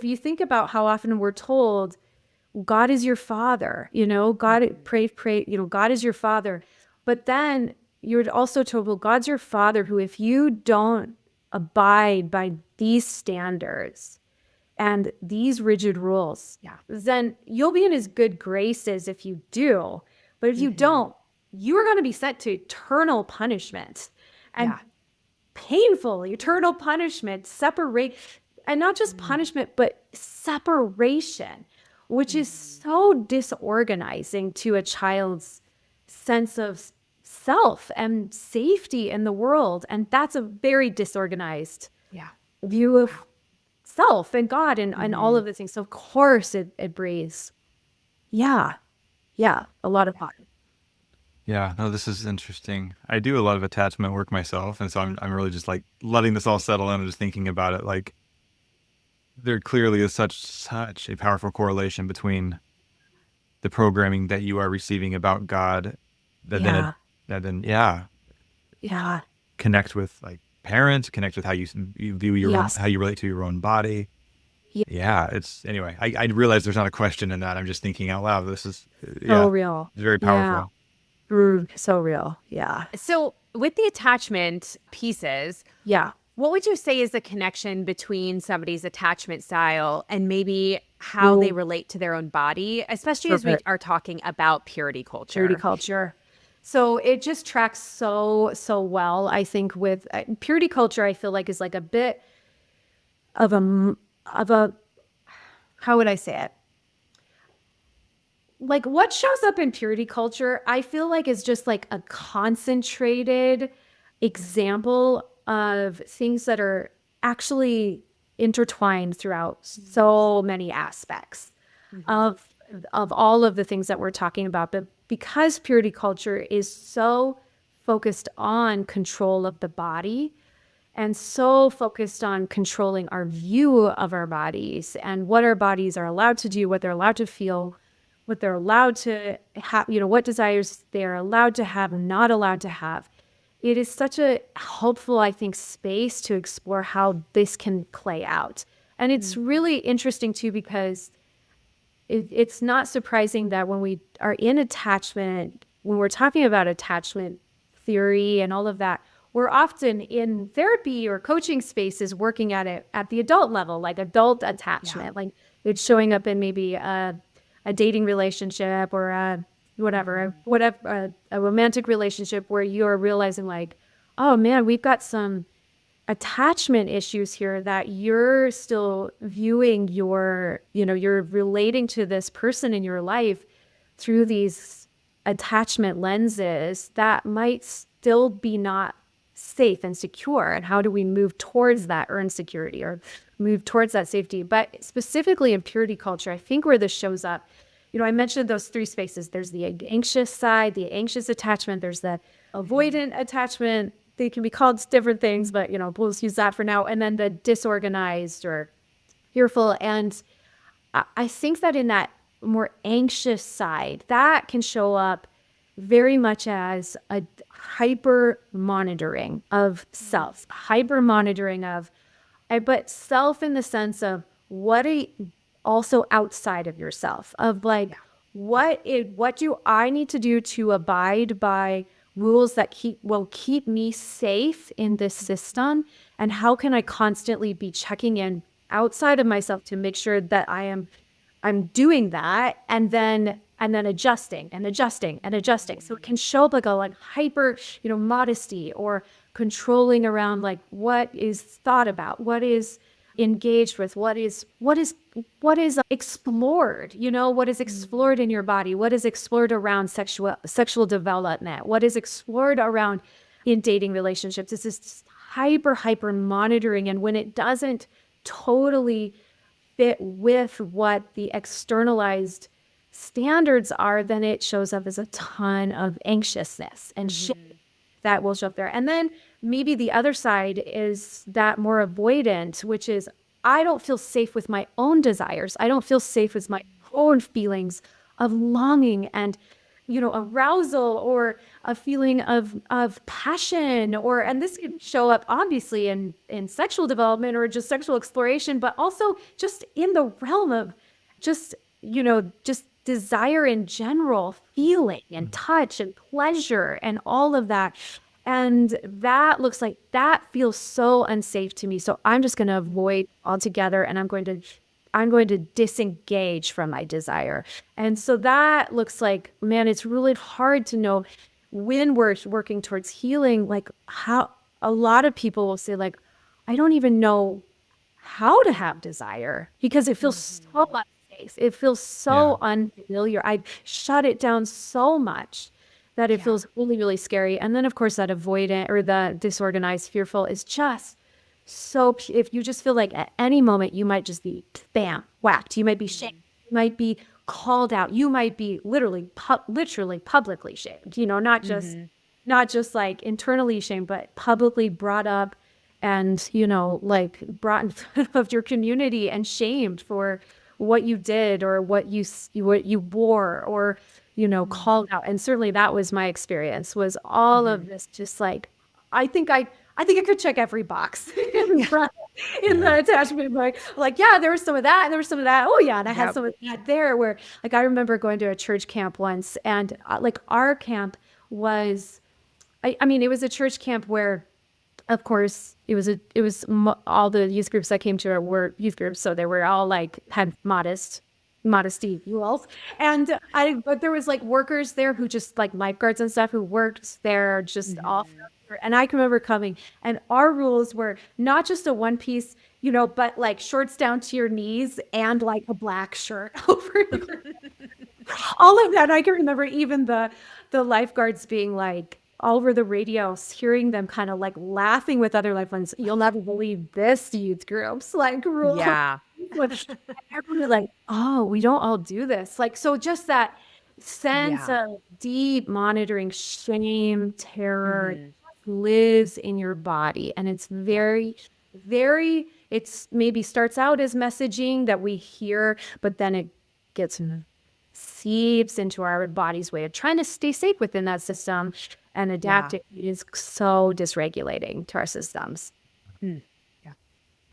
you think about how often we're told, God is your father, God, pray, God is your father. But then you're also told, well, God's your father who, if you don't abide by these standards and these rigid rules, then you'll be in his good graces if you do. But if you don't, you are going to be sent to eternal punishment and painful eternal punishment, separate, and not just punishment, but separation, which is so disorganizing to a child's sense of self and safety in the world. And that's a very disorganized view of self and God and all of the things. So of course it breathes. Yeah. Yeah. A lot of fun. Yeah, no, this is interesting. I do a lot of attachment work myself, and so I'm really just like letting this all settle in and just thinking about it. Like there clearly is such a powerful correlation between the programming that you are receiving about God that Yeah. yeah, Yeah. connect with like parents, connect with how you view your own, Yes. how you relate to your own body. Yeah. Yeah, it's anyway. I realize there's not a question in that. I'm just thinking out loud. This is So yeah, real. it's very Yeah. powerful. So real. Yeah. So, with the attachment pieces, Yeah. what would you say is the connection between somebody's attachment style and maybe how they Ooh. relate to their own body, especially as we Perfect. are talking about purity culture? Purity culture. So it just tracks so well. I think with purity culture, I feel like is like a bit of a how would I say it? Like what shows up in purity culture, I feel like is just like a concentrated example of things that are actually intertwined throughout so many aspects of all of the things that we're talking about. But because purity culture is so focused on control of the body and so focused on controlling our view of our bodies and what our bodies are allowed to do, what they're allowed to feel, what they're allowed to have, what desires they're allowed to have and not allowed to have. It is such a helpful, I think, space to explore how this can play out. And it's really interesting too, because it's not surprising that when we are in attachment, when we're talking about attachment theory and all of that, we're often in therapy or coaching spaces working at it at the adult level, like adult attachment, like it's showing up in maybe a dating relationship or a romantic relationship where you're realizing like, oh man, we've got some attachment issues here that you're still viewing you're relating to this person in your life through these attachment lenses that might still be not safe and secure. And how do we move towards that earned security or move towards that safety? But specifically in purity culture, I think where this shows up, I mentioned those three spaces. There's the anxious side, the anxious attachment. There's the avoidant attachment. They can be called different things, but, we'll just use that for now. And then the disorganized or fearful. And I think that in that more anxious side, that can show up very much as a hyper monitoring of self, hyper monitoring of, but self in the sense of also outside of yourself, of like, what do I need to do to abide by rules that will keep me safe in this system? And how can I constantly be checking in outside of myself to make sure that I'm doing that, and then adjusting and adjusting and adjusting. So it can show up like a hyper, modesty or controlling around like what is thought about, what is engaged with, what is explored, what is explored in your body, what is explored around sexual development, what is explored around in dating relationships. It's this hyper monitoring. And when it doesn't totally fit with what the externalized standards are, then it shows up as a ton of anxiousness and shit that will show up there. And then maybe the other side is that more avoidant, which is I don't feel safe with my own desires. I don't feel safe with my own feelings of longing and arousal or a feeling of passion, and this can show up obviously in sexual development or just sexual exploration, but also just in the realm of just desire in general, feeling and touch and pleasure and all of that. And that feels so unsafe to me. So I'm just going to avoid altogether, and I'm going to disengage from my desire. And so that looks like, man, it's really hard to know when we're working towards healing, like how a lot of people will say like, I don't even know how to have desire because it feels so unsafe. It feels so unfamiliar. I've shut it down so much that it Yeah. feels really, really scary. And then, of course, that avoidant or the disorganized, fearful is just so, if you just feel like at any moment you might just be bam, whacked, you might be shamed, you might be called out, you might be literally, literally publicly shamed, not just like internally shamed, but publicly brought up and, like brought in front of your community and shamed for what you did or what you wore or, called out. And certainly that was my experience, was all of this just like, I think I, I think I could check every box in the attachment book. Like, yeah, there was some of that, and there was some of that. Oh, yeah, and I had Yep. some of that there. Where, like, I remember going to a church camp once, and like our camp was, I mean, it was a church camp where, of course, all the youth groups that came to it were youth groups, so they were all like had modesty rules, and but there was like workers there who just like lifeguards and stuff who worked there just all forever. And I can remember coming, and our rules were not just a one piece, but like shorts down to your knees and like a black shirt over all of that. I can remember even the lifeguards being like all over the radio, hearing them kind of like laughing with other lifelines. You'll never believe this youth groups like rule. Yeah. Everyone like, oh, we don't all do this. Like, so just that sense Yeah. of deep monitoring, shame, terror, it lives in your body. And it's very, very, it's maybe starts out as messaging that we hear, but then it gets seeps into our body's way of trying to stay safe within that system and adapting. It is so dysregulating to our systems.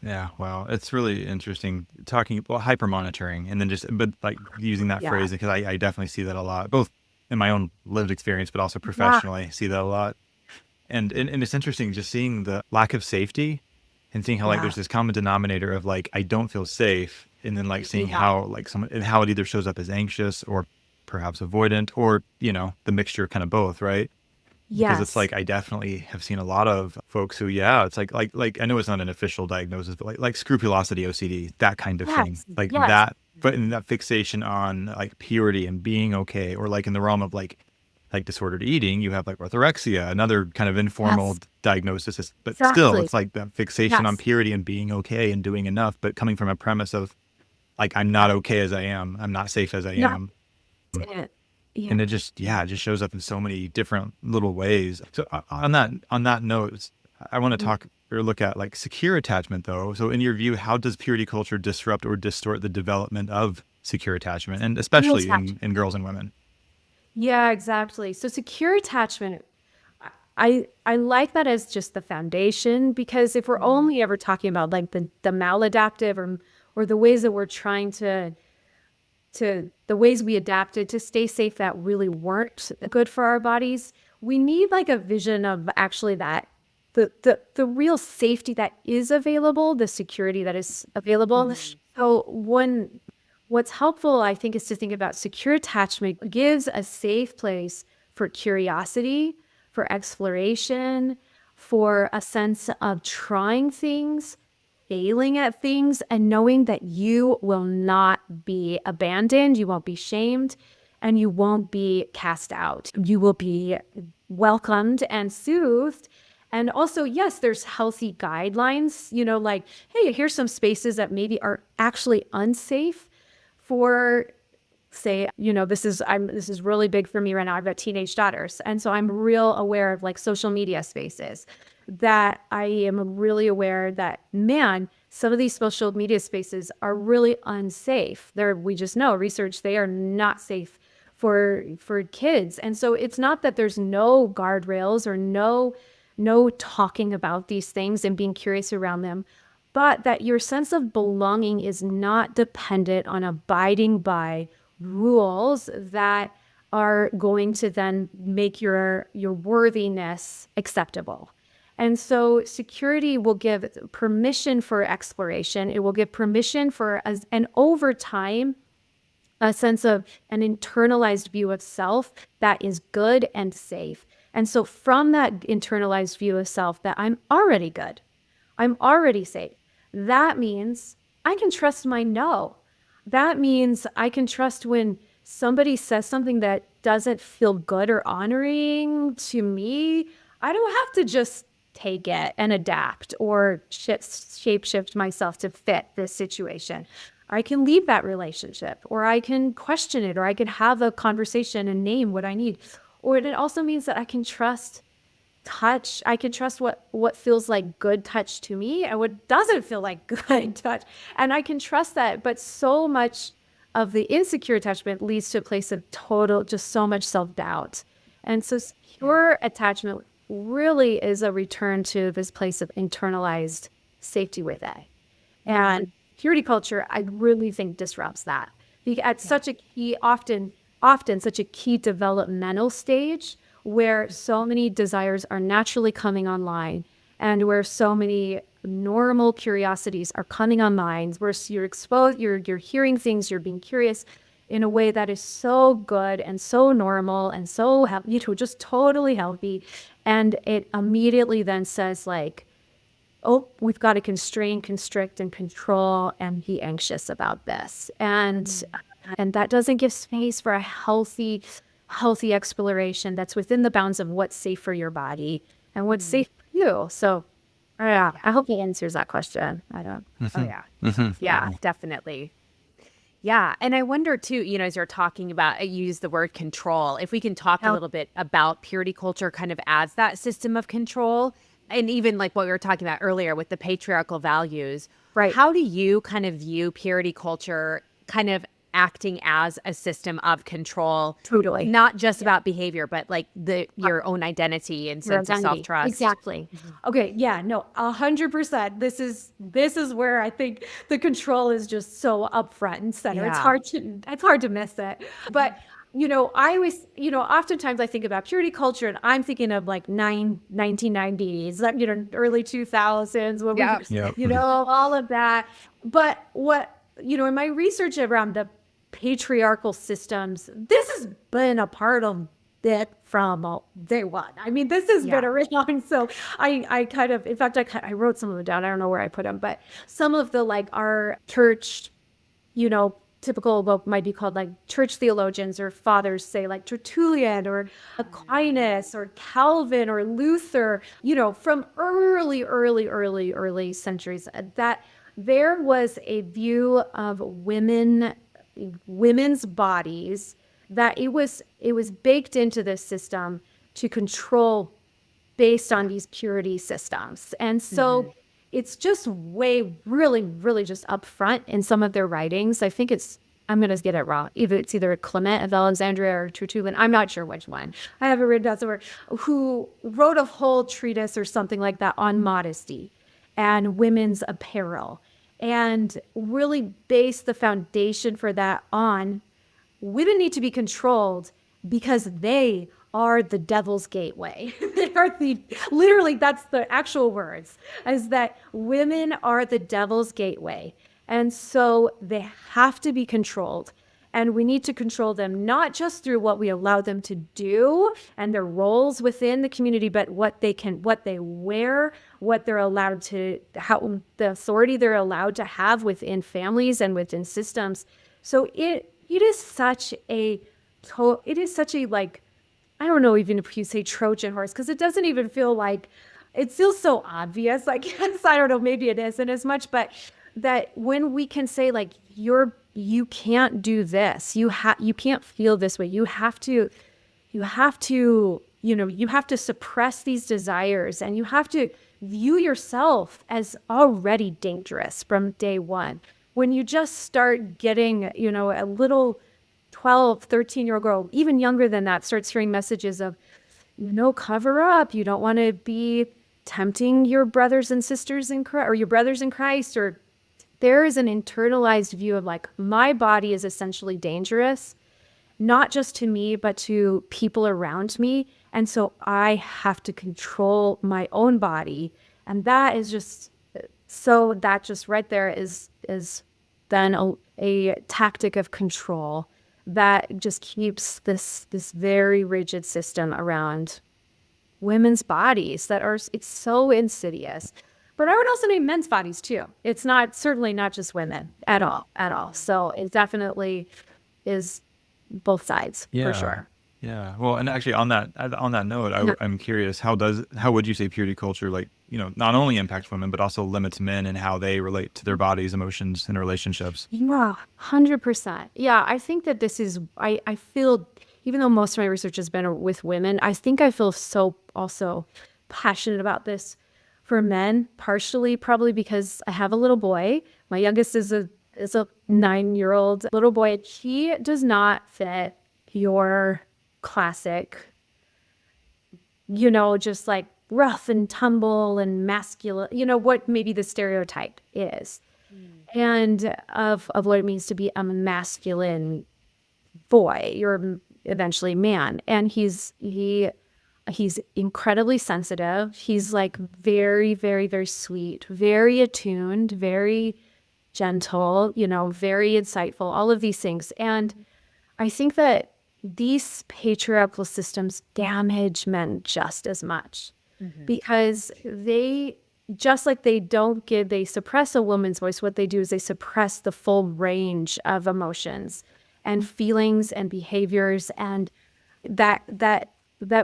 Yeah, wow. It's really interesting talking about hyper monitoring and then but like using that Yeah. phrase because I definitely see that a lot, both in my own lived experience, but also professionally see that a lot. And it's interesting just seeing the lack of safety and seeing how like there's this common denominator of like, I don't feel safe. And then like seeing how like and how it either shows up as anxious or perhaps avoidant or, the mixture of kind of both, right? Because it's like I definitely have seen a lot of folks who, it's like I know it's not an official diagnosis, but like scrupulosity OCD, that kind of thing, like that. But in that fixation on like purity and being okay, or like in the realm of like disordered eating, you have like orthorexia, another kind of informal diagnosis. But still, it's like that fixation on purity and being okay and doing enough, but coming from a premise of like I'm not okay as I am, I'm not safe as I am. And it just shows up in so many different little ways. So on that note, I want to talk or look at like secure attachment though. So in your view, how does purity culture disrupt or distort the development of secure attachment, and especially in girls and women? Yeah, exactly. So secure attachment, I like that as just the foundation, because if we're only ever talking about like the maladaptive or the ways that we're trying to the ways we adapted to stay safe that really weren't good for our bodies, we need like a vision of actually that the real safety that is available, the security that is available. So what's helpful, I think, is to think about secure attachment gives a safe place for curiosity, for exploration, for a sense of trying things, failing at things, and knowing that you will not be abandoned, you won't be shamed, and you won't be cast out. You will be welcomed and soothed. And also, yes, there's healthy guidelines, like, hey, here's some spaces that maybe are actually unsafe for, say, this is really big for me right now. I've got teenage daughters. And so I'm real aware of like social media spaces, that I am really aware that, man, some of these social media spaces are really unsafe. We just know research, they are not safe for kids. And so it's not that there's no guardrails or no talking about these things and being curious around them, but that your sense of belonging is not dependent on abiding by rules that are going to then make your worthiness acceptable. And so security will give permission for exploration. It will give permission for us, and over time, a sense of an internalized view of self that is good and safe. And so from that internalized view of self that I'm already good, I'm already safe, that means I can trust my no. That means I can trust when somebody says something that doesn't feel good or honoring to me, I don't have to just take it and adapt or shape shift myself to fit this situation. I can leave that relationship, or I can question it, or I can have a conversation and name what I need. Or it also means that I can trust touch. I can trust what feels like good touch to me and what doesn't feel like good touch. And I can trust that. But so much of the insecure attachment leads to a place of total, just so much self-doubt. And so secure attachment really is a return to this place of internalized safety with it. And purity culture, I really think disrupts that. At such a key, often such a key developmental stage where so many desires are naturally coming online, and where so many normal curiosities are coming online, where you're exposed, you're hearing things, you're being curious in a way that is so good and so normal and so just totally healthy. And it immediately then says like, oh, we've got to constrain, constrict, and control and be anxious about this. And that doesn't give space for a healthy exploration that's within the bounds of what's safe for your body and what's safe for you. So yeah, I hope it answers that question. I don't. Oh yeah. Yeah, definitely. Yeah. And I wonder too, as you're talking about, you use the word control. If we can talk a little bit about purity culture kind of as that system of control, and even like what we were talking about earlier with the patriarchal values, right? How do you kind of view purity culture kind of acting as a system of control? Totally. Not just about behavior, but like your own identity and sense of self-trust. Exactly. Okay. Yeah, no, 100%. This is where I think the control is just so upfront and center. Yeah. It's hard to miss it. But I always, oftentimes I think about purity culture and I'm thinking of like 1990s, early 2000s, when all of that. But what, in my research around the patriarchal systems, this has been a part of it from day one. I mean, this has been around. So I kind of, in fact, I wrote some of them down. I don't know where I put them, but some of the like our church, typical what might be called like church theologians or fathers say like Tertullian or Aquinas or Calvin or Luther, from early centuries, that there was a view of women's bodies that it was baked into this system to control based on these purity systems. And so it's just really just upfront in some of their writings. I think I'm going to get it wrong. It's either Clement of Alexandria or Tertullian. I'm not sure which one. I have it written down somewhere, who wrote a whole treatise or something like that on modesty and women's apparel, and really based the foundation for that on women need to be controlled because they are the devil's gateway. They are literally, that's the actual words, is that women are the devil's gateway. And so they have to be controlled. And we need to control them not just through what we allow them to do and their roles within the community, but what they wear, what they're allowed to, how the authority they're allowed to have within families and within systems. So it is such a like, I don't know even if you say Trojan horse, because it doesn't even feel like, it feels so obvious. Like, yes, I don't know, maybe it isn't as much, but that when we can say like, you can't do this, you can't feel this way, you have to suppress these desires, and you have to view yourself as already dangerous from day one. When you just start getting, a little 12, 13-year-old girl, even younger than that, starts hearing messages of, cover up. You don't want to be tempting your brothers and sisters in Christ, or your brothers in Christ, or there is an internalized view of like, my body is essentially dangerous, not just to me, but to people around me. And so I have to control my own body. And that is just, so that just right there is then a tactic of control that just keeps this very rigid system around women's bodies it's so insidious. But I would also name men's bodies too. It's certainly not just women at all. So it definitely is both sides, for sure. Yeah. Well, and actually on that note, Yeah. I'm curious, how would you say purity culture, like, not only impacts women, but also limits men and how they relate to their bodies, emotions, and relationships? Yeah, 100%. Yeah, I think that this is, I feel, even though most of my research has been with women, I think I feel so also passionate about this for men, partially probably because I have a little boy. My youngest is a 9-year-old little boy. He does not fit your classic, just like rough and tumble and masculine, what maybe the stereotype is and of what it means to be a masculine boy. You're eventually man, and he's incredibly sensitive. He's like very, very, very sweet, very attuned, very gentle, very insightful, all of these things. And I think that these patriarchal systems damage men just as much because they, just like they suppress a woman's voice. What they do is they suppress the full range of emotions and feelings and behaviors, and that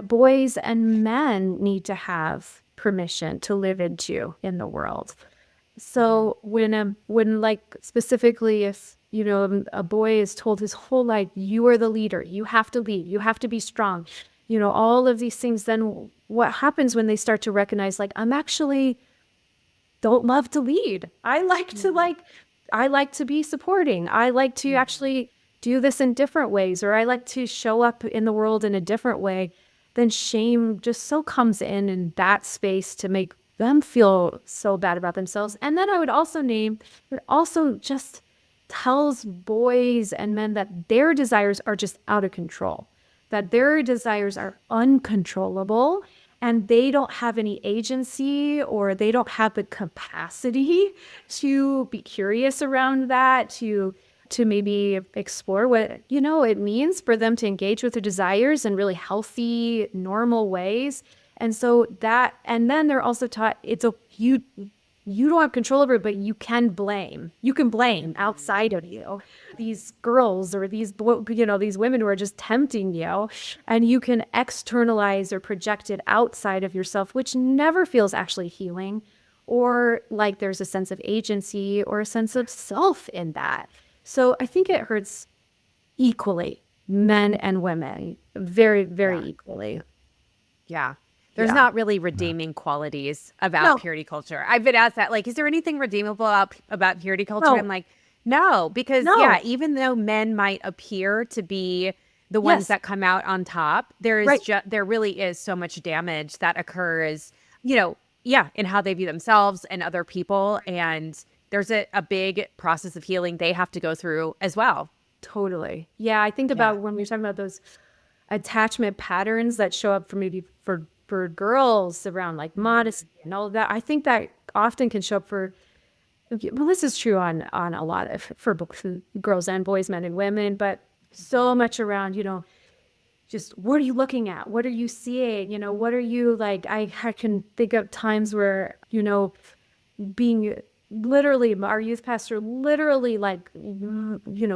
boys and men need to have permission to live into in the world. So when like specifically if a boy is told his whole life, you are the leader, you have to lead, you have to be strong, all of these things, then what happens when they start to recognize like I'm actually don't love to lead. I like to be supporting. I like to actually do this in different ways, or I like to show up in the world in a different way. Then shame just so comes in that space to make them feel so bad about themselves. And then I would also name, it also just tells boys and men that their desires are just out of control, that their desires are uncontrollable, and they don't have any agency, or they don't have the capacity to be curious around that, to maybe explore what it means for them to engage with their desires in really healthy, normal ways. And so and then they're also taught you don't have control over it, but you can blame. You can blame outside of you these girls or these women who are just tempting you, and you can externalize or project it outside of yourself, which never feels actually healing, or like there's a sense of agency or a sense of self in that. So I think it hurts equally, men and women, very, very equally. Yeah. There's Yeah. not really redeeming qualities about No. purity culture. I've been asked that, like, is there anything redeemable about purity culture? No. I'm like, no, because No. yeah, even though men might appear to be the ones Yes. that come out on top, there is Right. there really is so much damage that occurs, in how they view themselves and other people. And there's a big process of healing they have to go through as well. Totally. Yeah, I think about when we were talking about those attachment patterns that show up for maybe for girls around like modesty and all of that. I think that often can show up well, this is true on a lot of for both girls and boys, men and women, but so much around, just what are you looking at? What are you seeing? What are you like? I can think of times where, being literally, our youth pastor literally like,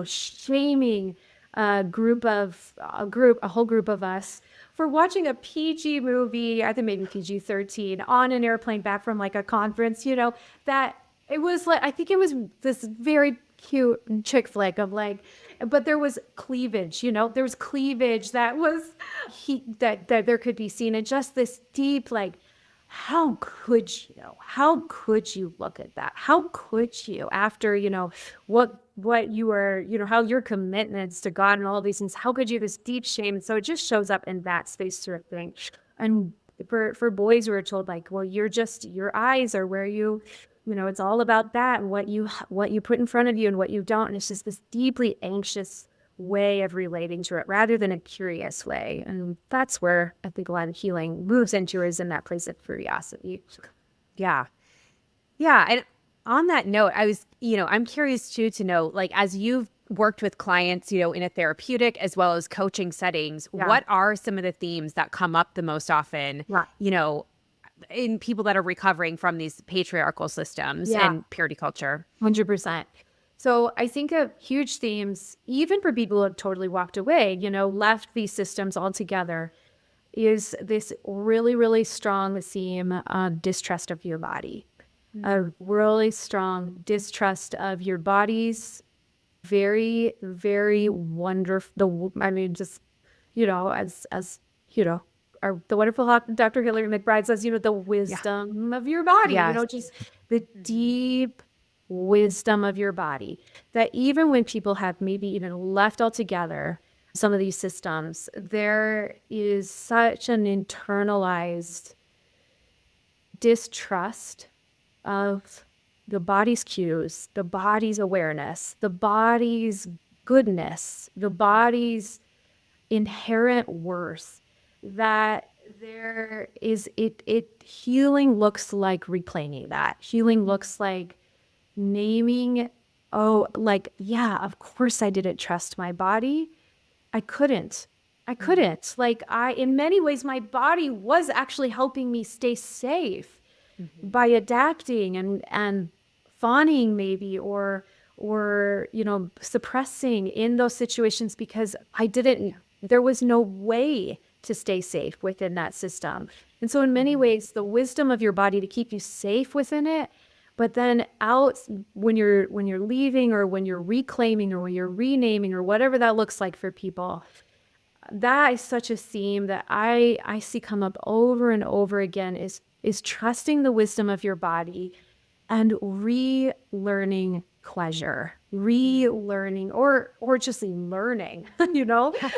shaming a whole group of us for watching a PG movie, I think maybe PG-13, on an airplane back from like a conference, that it was like, I think it was this very cute chick flick of like, but there was cleavage, there was cleavage that was that there could be seen, and just this deep like, how could you look at that? How could you, after what you were, how your commitments to God and all these things, how could you have this deep shame? And so it just shows up in that space sort of thing. And for boys who are told like, well, your eyes are where it's all about that, and what you put in front of you and what you don't. And it's just this deeply anxious way of relating to it rather than a curious way. And that's where I think a lot of healing moves into, is in that place of curiosity. Yeah. Yeah. And on that note, I'm curious too to know, like, as you've worked with clients, in a therapeutic as well as coaching settings, what are some of the themes that come up the most often, in people that are recovering from these patriarchal systems and purity culture? 100%. So I think of huge themes, even for people who have totally walked away, left these systems altogether, is this really, really strong theme of distrust of your body, a really strong distrust of your body's very, very wonderful. I mean, just, as the wonderful Dr. Hillary McBride says, the wisdom of your body, Yes. just the deep wisdom of your body, that even when people have maybe even left altogether some of these systems, there is such an internalized distrust of the body's cues, the body's awareness, the body's goodness, the body's inherent worth, that there is healing looks like reclaiming that. Healing looks like naming, of course I didn't trust my body. I couldn't. In many ways, my body was actually helping me stay safe by adapting and fawning maybe, or suppressing in those situations, because there was no way to stay safe within that system. And so in many ways, the wisdom of your body to keep you safe within it, but then out when you're leaving, or when you're reclaiming, or when you're renaming, or whatever that looks like for people, that is such a theme that I see come up over and over again, is trusting the wisdom of your body and relearning pleasure, relearning, or just learning,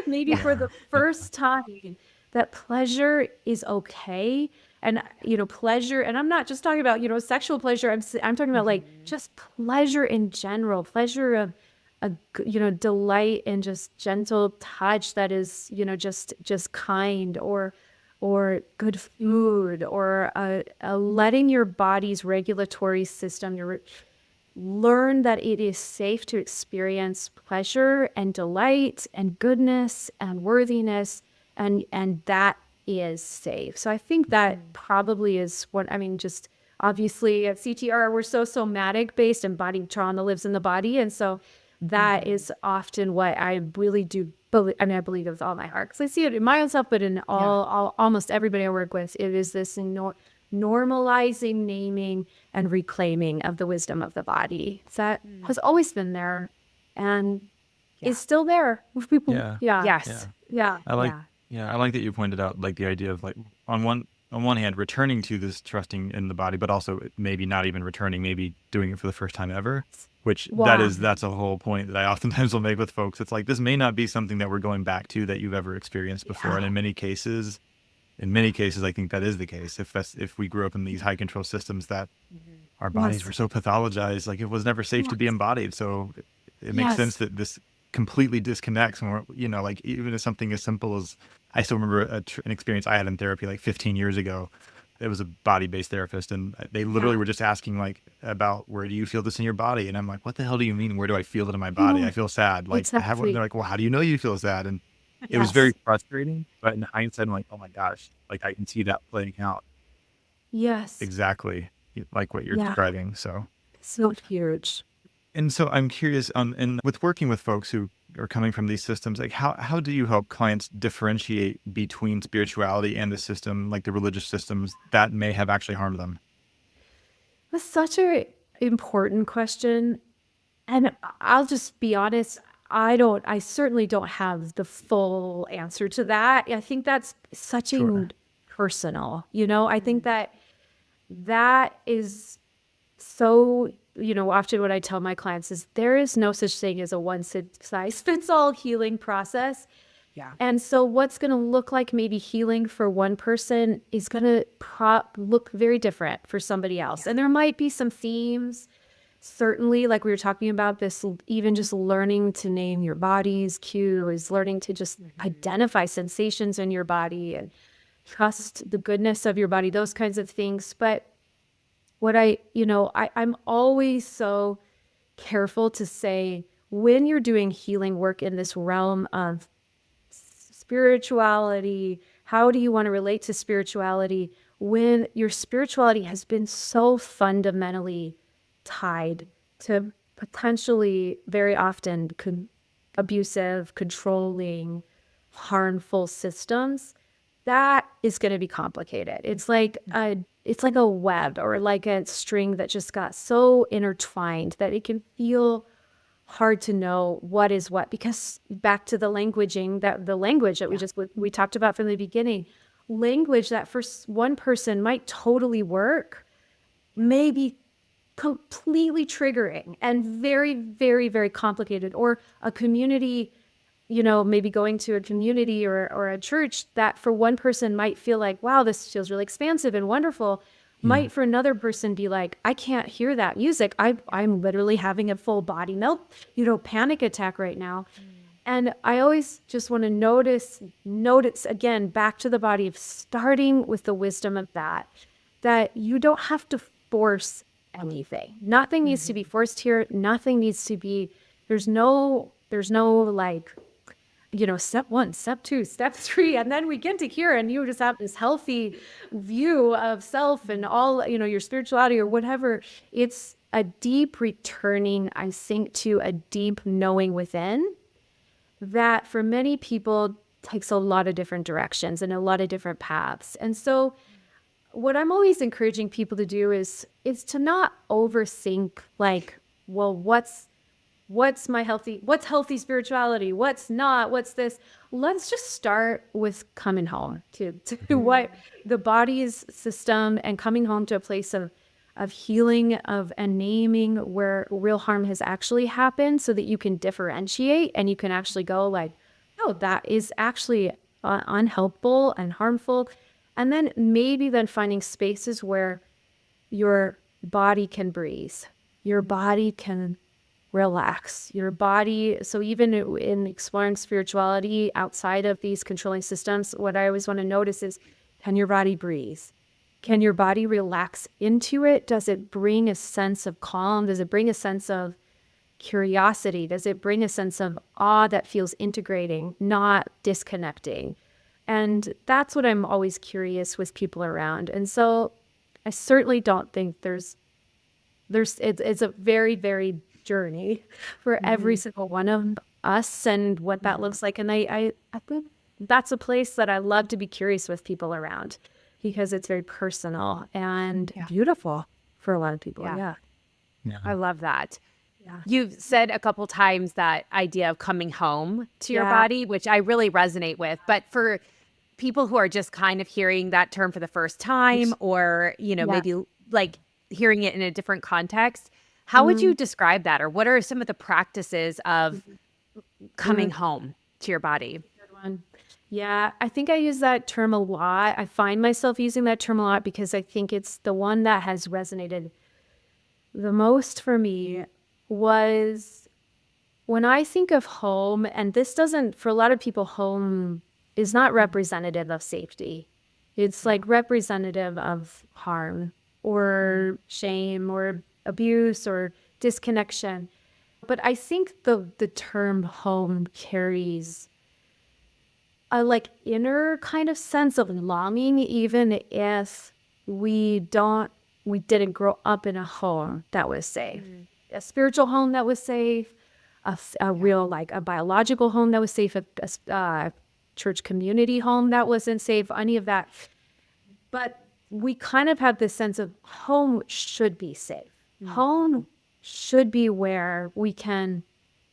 maybe for the first time, that pleasure is okay. And, pleasure, and I'm not just talking about, sexual pleasure. I'm talking about just pleasure in general, pleasure of delight and just gentle touch that is, just kind, or good food, or letting your body's regulatory system learn that it is safe to experience pleasure and delight and goodness and worthiness, and that is safe. So I think that probably is what, just obviously at CTR, we're so somatic based, and body trauma lives in the body. And so that is often what I really do believe. I believe it with all my heart, because I see it in my own self, but in almost everybody I work with, it is this normalizing, naming, and reclaiming of the wisdom of the body that has always been there, and is still there with people. Yes. I like that you pointed out the idea of on one hand returning to this trusting in the body, but also maybe not even returning, maybe doing it for the first time ever, which that's a whole point that I oftentimes will make with folks. It's this may not be something that we're going back to that you've ever experienced before. And in many cases, I think that is the case. If we grew up in these high control systems that our bodies were so pathologized, it was never safe to be embodied. So it makes sense that this completely disconnects. And we're, even as something as simple as, I still remember an experience I had in therapy 15 years ago. It was a body-based therapist, and they literally were just asking about, where do you feel this in your body? And I'm like, what the hell do you mean? Where do I feel it in my body? I feel sad. Exactly. They're like, well, how do you know you feel sad? And it was very frustrating, but in hindsight, I'm like, oh my gosh, I can see that playing out Yes. exactly like what you're describing. So Huge. And so I'm curious, and with working with folks who are coming from these systems, how do you help clients differentiate between spirituality and the system, the religious systems that may have actually harmed them? That's such an important question. And I'll just be honest, I certainly don't have the full answer to that. I think that's such a personal, I think that is so, often what I tell my clients is there is no such thing as a one-size-fits-all healing process. Yeah. And so what's going to look like maybe healing for one person is going to look very different for somebody else. And there might be some themes, certainly, like we were talking about, this even just learning to name your body's cue, is learning to just identify sensations in your body and trust the goodness of your body, those kinds of things. But what I'm always so careful to say, when you're doing healing work in this realm of spirituality, how do you want to relate to spirituality when your spirituality has been so fundamentally tied to potentially very often abusive, controlling, harmful systems, that is going to be complicated. It's like a web or like a string that just got so intertwined that it can feel hard to know what is what, because back to the language that we talked about from the beginning, language that for one person might totally work may be completely triggering and very, very, very complicated. Or a community, maybe going to a community or a church that for one person might feel like, wow, this feels really expansive and wonderful, might for another person be like, I can't hear that music. I'm literally having a full body panic attack right now. And I always just want to notice again, back to the body, of starting with the wisdom of that you don't have to force anything. Nothing needs to be forced here. Nothing needs to be, there's no like, step 1, step 2, step 3, and then we get to here and you just have this healthy view of self and all, your spirituality or whatever. It's a deep returning, I think, to a deep knowing within that for many people takes a lot of different directions and a lot of different paths. And so what I'm always encouraging people to do is to not overthink, like, well, what's healthy spirituality? What's not? What's this? Let's just start with coming home to what the body's system, and coming home to a place of healing, and naming where real harm has actually happened, so that you can differentiate and you can actually go like, oh, that is actually unhelpful and harmful. And then finding spaces where your body can breathe, your body can relax, your body. So even in exploring spirituality outside of these controlling systems, what I always want to notice is, can your body breathe? Can your body relax into it? Does it bring a sense of calm? Does it bring a sense of curiosity? Does it bring a sense of awe that feels integrating, not disconnecting? And that's what I'm always curious with people around. And so I certainly don't think it's a very, very journey for every single one of us and what that looks like. And I think that's a place that I love to be curious with people around, because it's very personal and beautiful for a lot of people. Yeah. Yeah. I love that. Yeah. You've said a couple times that idea of coming home to your Yeah. body, which I really resonate with. But for people who are just kind of hearing that term for the first time, or, maybe like hearing it in a different context, how would you describe that? Or what are some of the practices of coming home to your body? Good one. Yeah, I think I use that term a lot. I find myself using that term a lot because I think it's the one that has resonated the most for me. Was when I think of home, and this doesn't, for a lot of people, home is not representative of safety. It's like representative of harm or shame or abuse or disconnection. But I think the term home carries a like inner kind of sense of longing, even if we didn't grow up in a home that was safe, a spiritual home that was safe, a real, like a biological home that was safe, a church community home that wasn't safe, any of that. But we kind of have this sense of home should be safe. Home should be where we can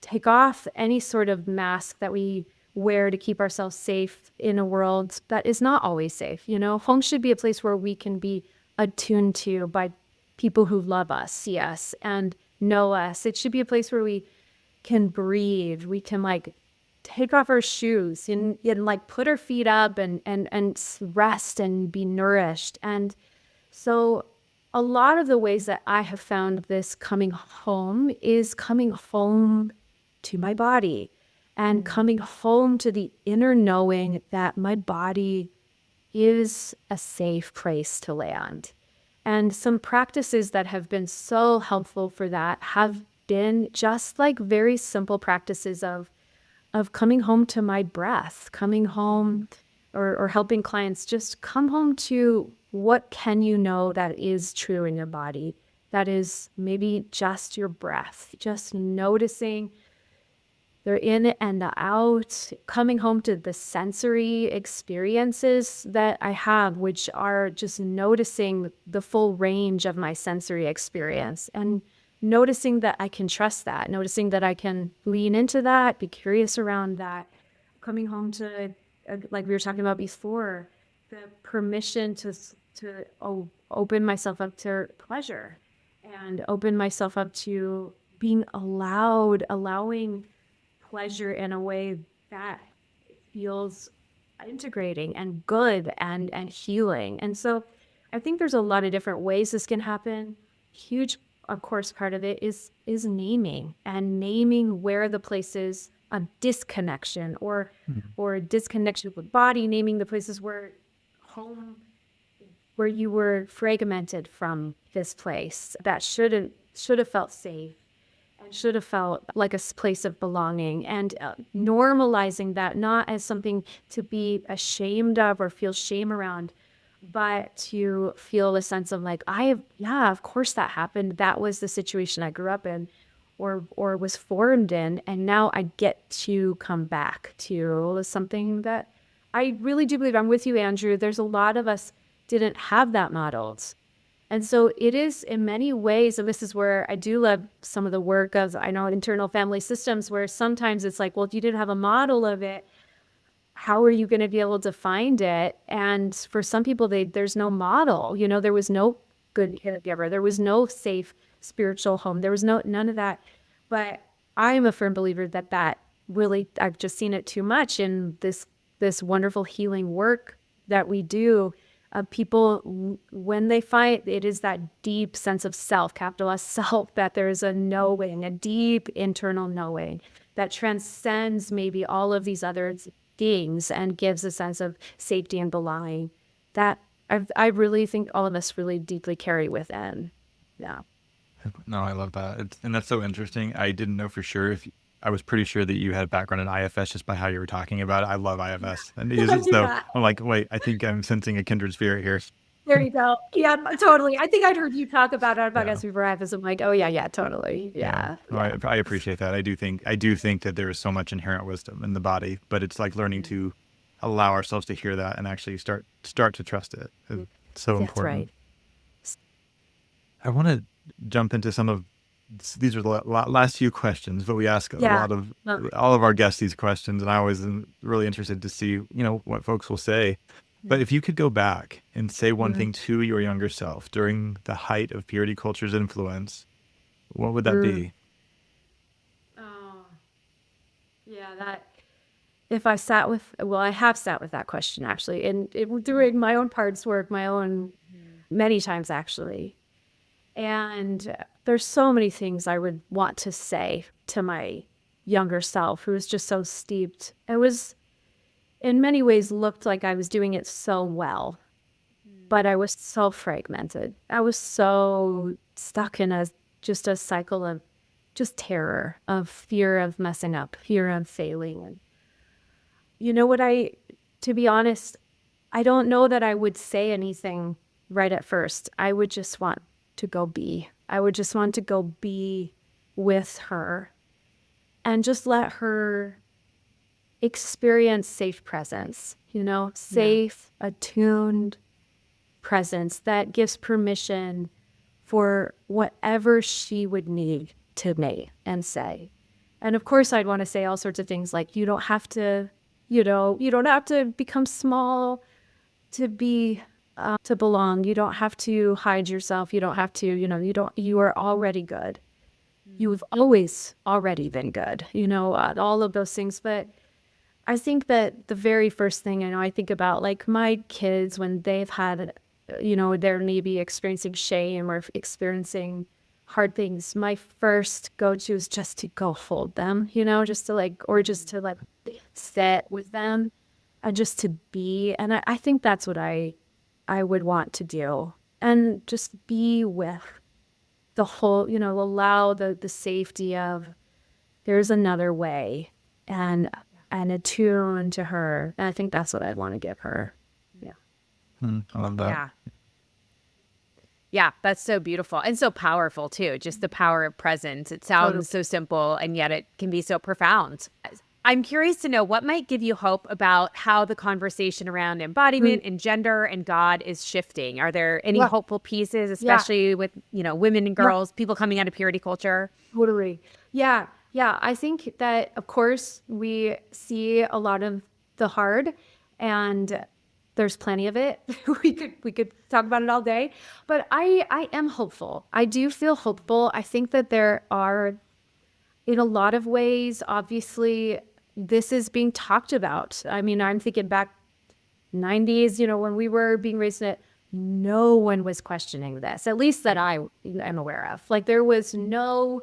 take off any sort of mask that we wear to keep ourselves safe in a world that is not always safe. Home should be a place where we can be attuned to by people who love us, see us, and know us. It should be a place where we can breathe. We can like take off our shoes and like put our feet up and rest and be nourished. And so a lot of the ways that I have found this coming home is coming home to my body and coming home to the inner knowing that my body is a safe place to land. And some practices that have been so helpful for that have been just like very simple practices of coming home to my breath, coming home, or helping clients just come home to what can you know that is true in your body. that is maybe just your breath, just noticing they're in and the out, coming home to the sensory experiences that I have, which are just noticing the full range of my sensory experience and noticing that I can trust that, noticing that I can lean into that, be curious around that, coming home to, like we were talking about before, the permission to open myself up to pleasure and open myself up to being allowing pleasure in a way that feels integrating and good and healing. And so I think there's a lot of different ways this can happen. Huge, of course, part of it is naming and naming where the places of disconnection or disconnection with body, naming the places where home where you were fragmented from this place that should have felt safe and should have felt like a place of belonging, and normalizing that not as something to be ashamed of or feel shame around, but to feel a sense of like, of course that happened. That was the situation I grew up in or was formed in. And now I get to come back to something that I really do believe. I'm with you, Andrew. There's a lot of us didn't have that modeled. And so it is in many ways, and this is where I do love some of the work of, I know, internal family systems, where sometimes it's like, well, if you didn't have a model of it, how are you going to be able to find it? And for some people, there's no model. There was no good caregiver. There was no safe spiritual home. There was none of that. But I'm a firm believer that really, I've just seen it too much in this wonderful healing work that we do. People, when they find it, is that deep sense of self, capital S self, that there is a knowing, a deep internal knowing that transcends maybe all of these other things and gives a sense of safety and belonging that I really think all of us really deeply carry within. Yeah. No, I love that. And that's so interesting. I didn't know for sure I was pretty sure that you had background in IFS just by how you were talking about it. I love IFS. And it's as though I'm like, wait, I think I'm sensing a kindred spirit here. There you go. Yeah, totally. I think I'd heard you talk about it as we were IFS. I'm like, oh yeah, totally. Yeah. No, I appreciate that. I do think that there is so much inherent wisdom in the body, but it's like learning to allow ourselves to hear that and actually start to trust it. It's so important. That's right. I want to jump into some of these are the last few questions, but we ask a lot of all of our guests these questions, and I always am really interested to see, what folks will say. But if you could go back and say one thing to your younger self during the height of purity culture's influence, what would that be? Oh, yeah, that if I I have sat with that question actually, and doing my own parts work, many times actually. And there's so many things I would want to say to my younger self who was just so steeped. It was, in many ways, looked like I was doing it so well, but I was so fragmented. I was so stuck in a cycle of just terror, of fear of messing up, fear of failing. And to be honest, I don't know that I would say anything right at first. I would just want to go be. I would just want to go be with her and just let her experience safe presence, safe, attuned presence that gives permission for whatever she would need to make and say. And of course, I'd want to say all sorts of things like, you don't have to become small to be to belong. You don't have to hide yourself. You don't have to, you are already good. You've always already been good, all of those things. But I think that the very first thing, I think about like my kids when they've had, they're maybe experiencing shame or experiencing hard things. My first go-to is just to go hold them, just to sit with them and just to be. And I think that's what I would want to do, and just be with the whole, allow the safety of there's another way and attune to her. And I think that's what I'd want to give her. Yeah. I love that. Yeah. Yeah, that's so beautiful and so powerful too. Just the power of presence. It Totally. sounds so simple and yet it can be so profound. I'm curious to know what might give you hope about how the conversation around Mm. embodiment and gender and God is shifting. Are there any Yeah. hopeful pieces, Yeah. especially with, women and Yeah. girls, people coming out of purity culture? Totally. Yeah. Yeah. I think that, of course, we see a lot of the hard, and there's plenty of it. We could talk about it all day, but I am hopeful. I do feel hopeful. I think that there are, in a lot of ways, obviously, this is being talked about. I mean, I'm thinking back 90s, when we were being raised in it, no one was questioning this, at least that I am aware of. Like, there was no,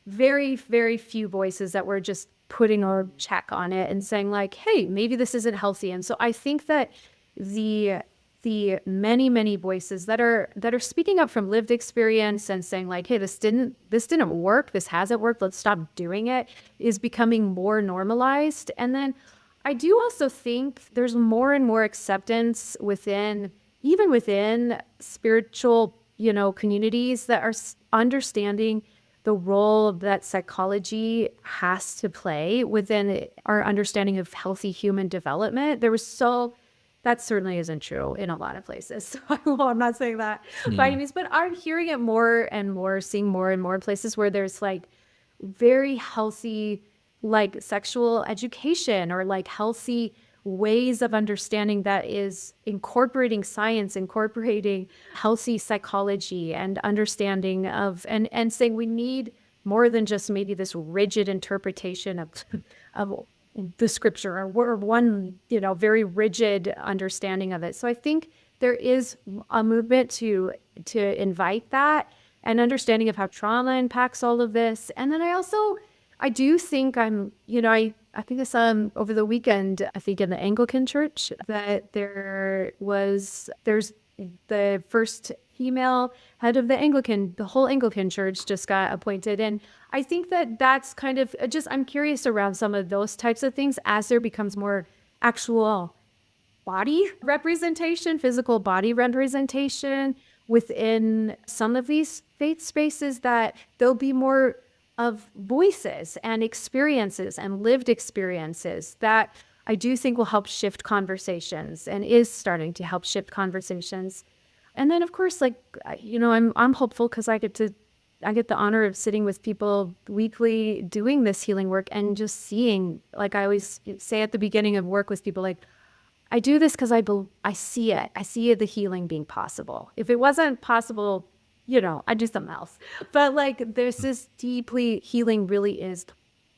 very, very few voices that were just putting a check on it and saying like, hey, maybe this isn't healthy. And so I think that the the many, many voices that are speaking up from lived experience and saying like, hey, this didn't work, this hasn't worked, let's stop doing it, is becoming more normalized. And then I do also think there's more and more acceptance within, even within spiritual, communities that are understanding the role that psychology has to play within our understanding of healthy human development. That certainly isn't true in a lot of places. Well, I'm not saying that by any means, but I'm hearing it more and more, seeing more and more places where there's like very healthy, like sexual education or like healthy ways of understanding that is incorporating science, incorporating healthy psychology and understanding of, and saying we need more than just maybe this rigid interpretation of the scripture or one, very rigid understanding of it. So I think there is a movement to invite that and understanding of how trauma impacts all of this. And then I do think I think this over the weekend, I think in the Anglican Church, that there's the first female head of the whole Anglican Church just got appointed. And I think that that's kind of just, I'm curious around some of those types of things as there becomes more actual body representation, physical body representation within some of these faith spaces, that there'll be more of voices and experiences and lived experiences that I do think will help shift conversations and is starting to help shift conversations. And then of course, like, I'm hopeful because I get the honor of sitting with people weekly doing this healing work and just seeing, like I always say at the beginning of work with people, like, I do this because I see it. I see the healing being possible. If it wasn't possible, I'd do something else. But like, this is deeply, healing really is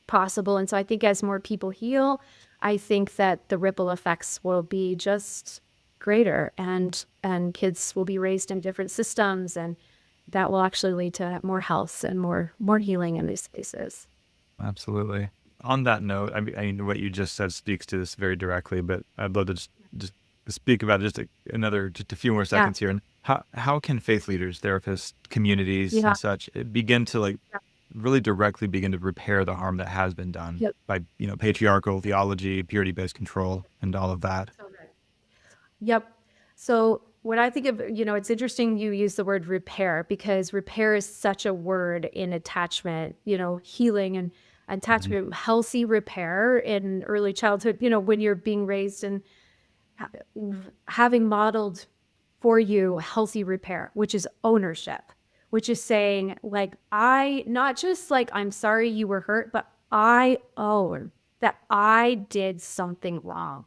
possible. And so I think as more people heal, I think that the ripple effects will be just greater, and kids will be raised in different systems, and that will actually lead to more health and more healing in these spaces. Absolutely. On that note, I mean, what you just said speaks to this very directly, but I'd love to just speak about it just a few more seconds here. And how can faith leaders, therapists, communities, Yeah. and such begin to like really directly begin to repair the harm that has been done Yep. by patriarchal theology, purity-based control, and all of that? So good. Yep. So when I think of, it's interesting you use the word repair, because repair is such a word in attachment, healing and attachment, healthy repair in early childhood, when you're being raised and having modeled for you healthy repair, which is ownership, which is saying like, not just like, I'm sorry you were hurt, but I own that I did something wrong.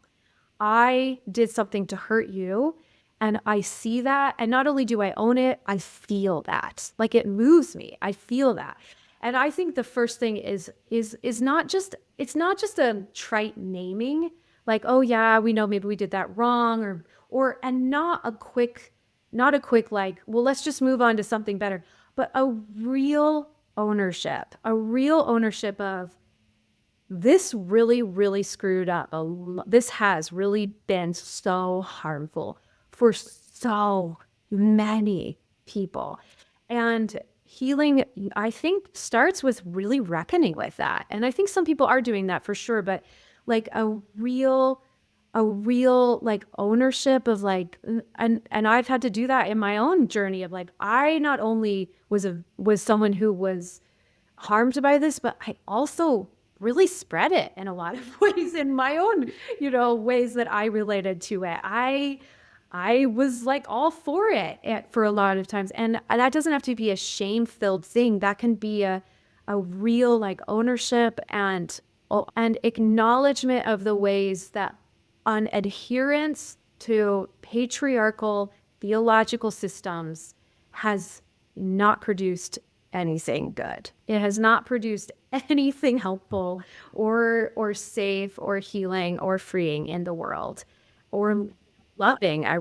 I did something to hurt you, and I see that. And not only do I own it, I feel that. Like, it moves me. I feel that. And I think the first thing is not just, it's not just a trite naming, like, oh yeah, we know maybe we did that wrong, and not a quick like, well, let's just move on to something better, but a real ownership of, this really, really screwed up. This has really been so harmful for so many people. And healing, I think, starts with really reckoning with that. And I think some people are doing that for sure, but like a real a real like ownership of like, and I've had to do that in my own journey of like, I not only was someone who was harmed by this, but I also really spread it in a lot of ways in my own, ways that I related to it. I was like all for it for a lot of times. And that doesn't have to be a shame-filled thing. That can be a real like ownership and acknowledgement of the ways that an adherence to patriarchal theological systems has not produced anything good. It has not produced anything helpful or safe or healing or freeing in the world or loving. I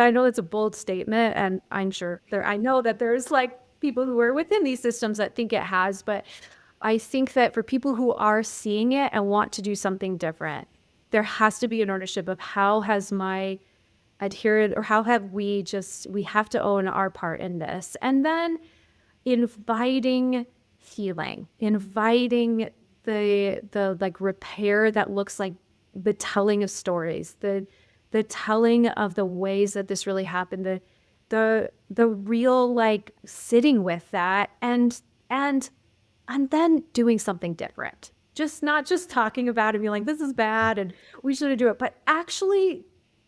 know it's a bold statement, and I'm sure I know that there's like people who are within these systems that think it has, but I think that for people who are seeing it and want to do something different, there has to be an ownership of how has my adherent, or how have we have to own our part in this. And then inviting healing, inviting the like repair that looks like the telling of stories, the telling of the ways that this really happened, the real like sitting with that and then doing something different. Just not just talking about it and being like, this is bad and we shouldn't do it, but actually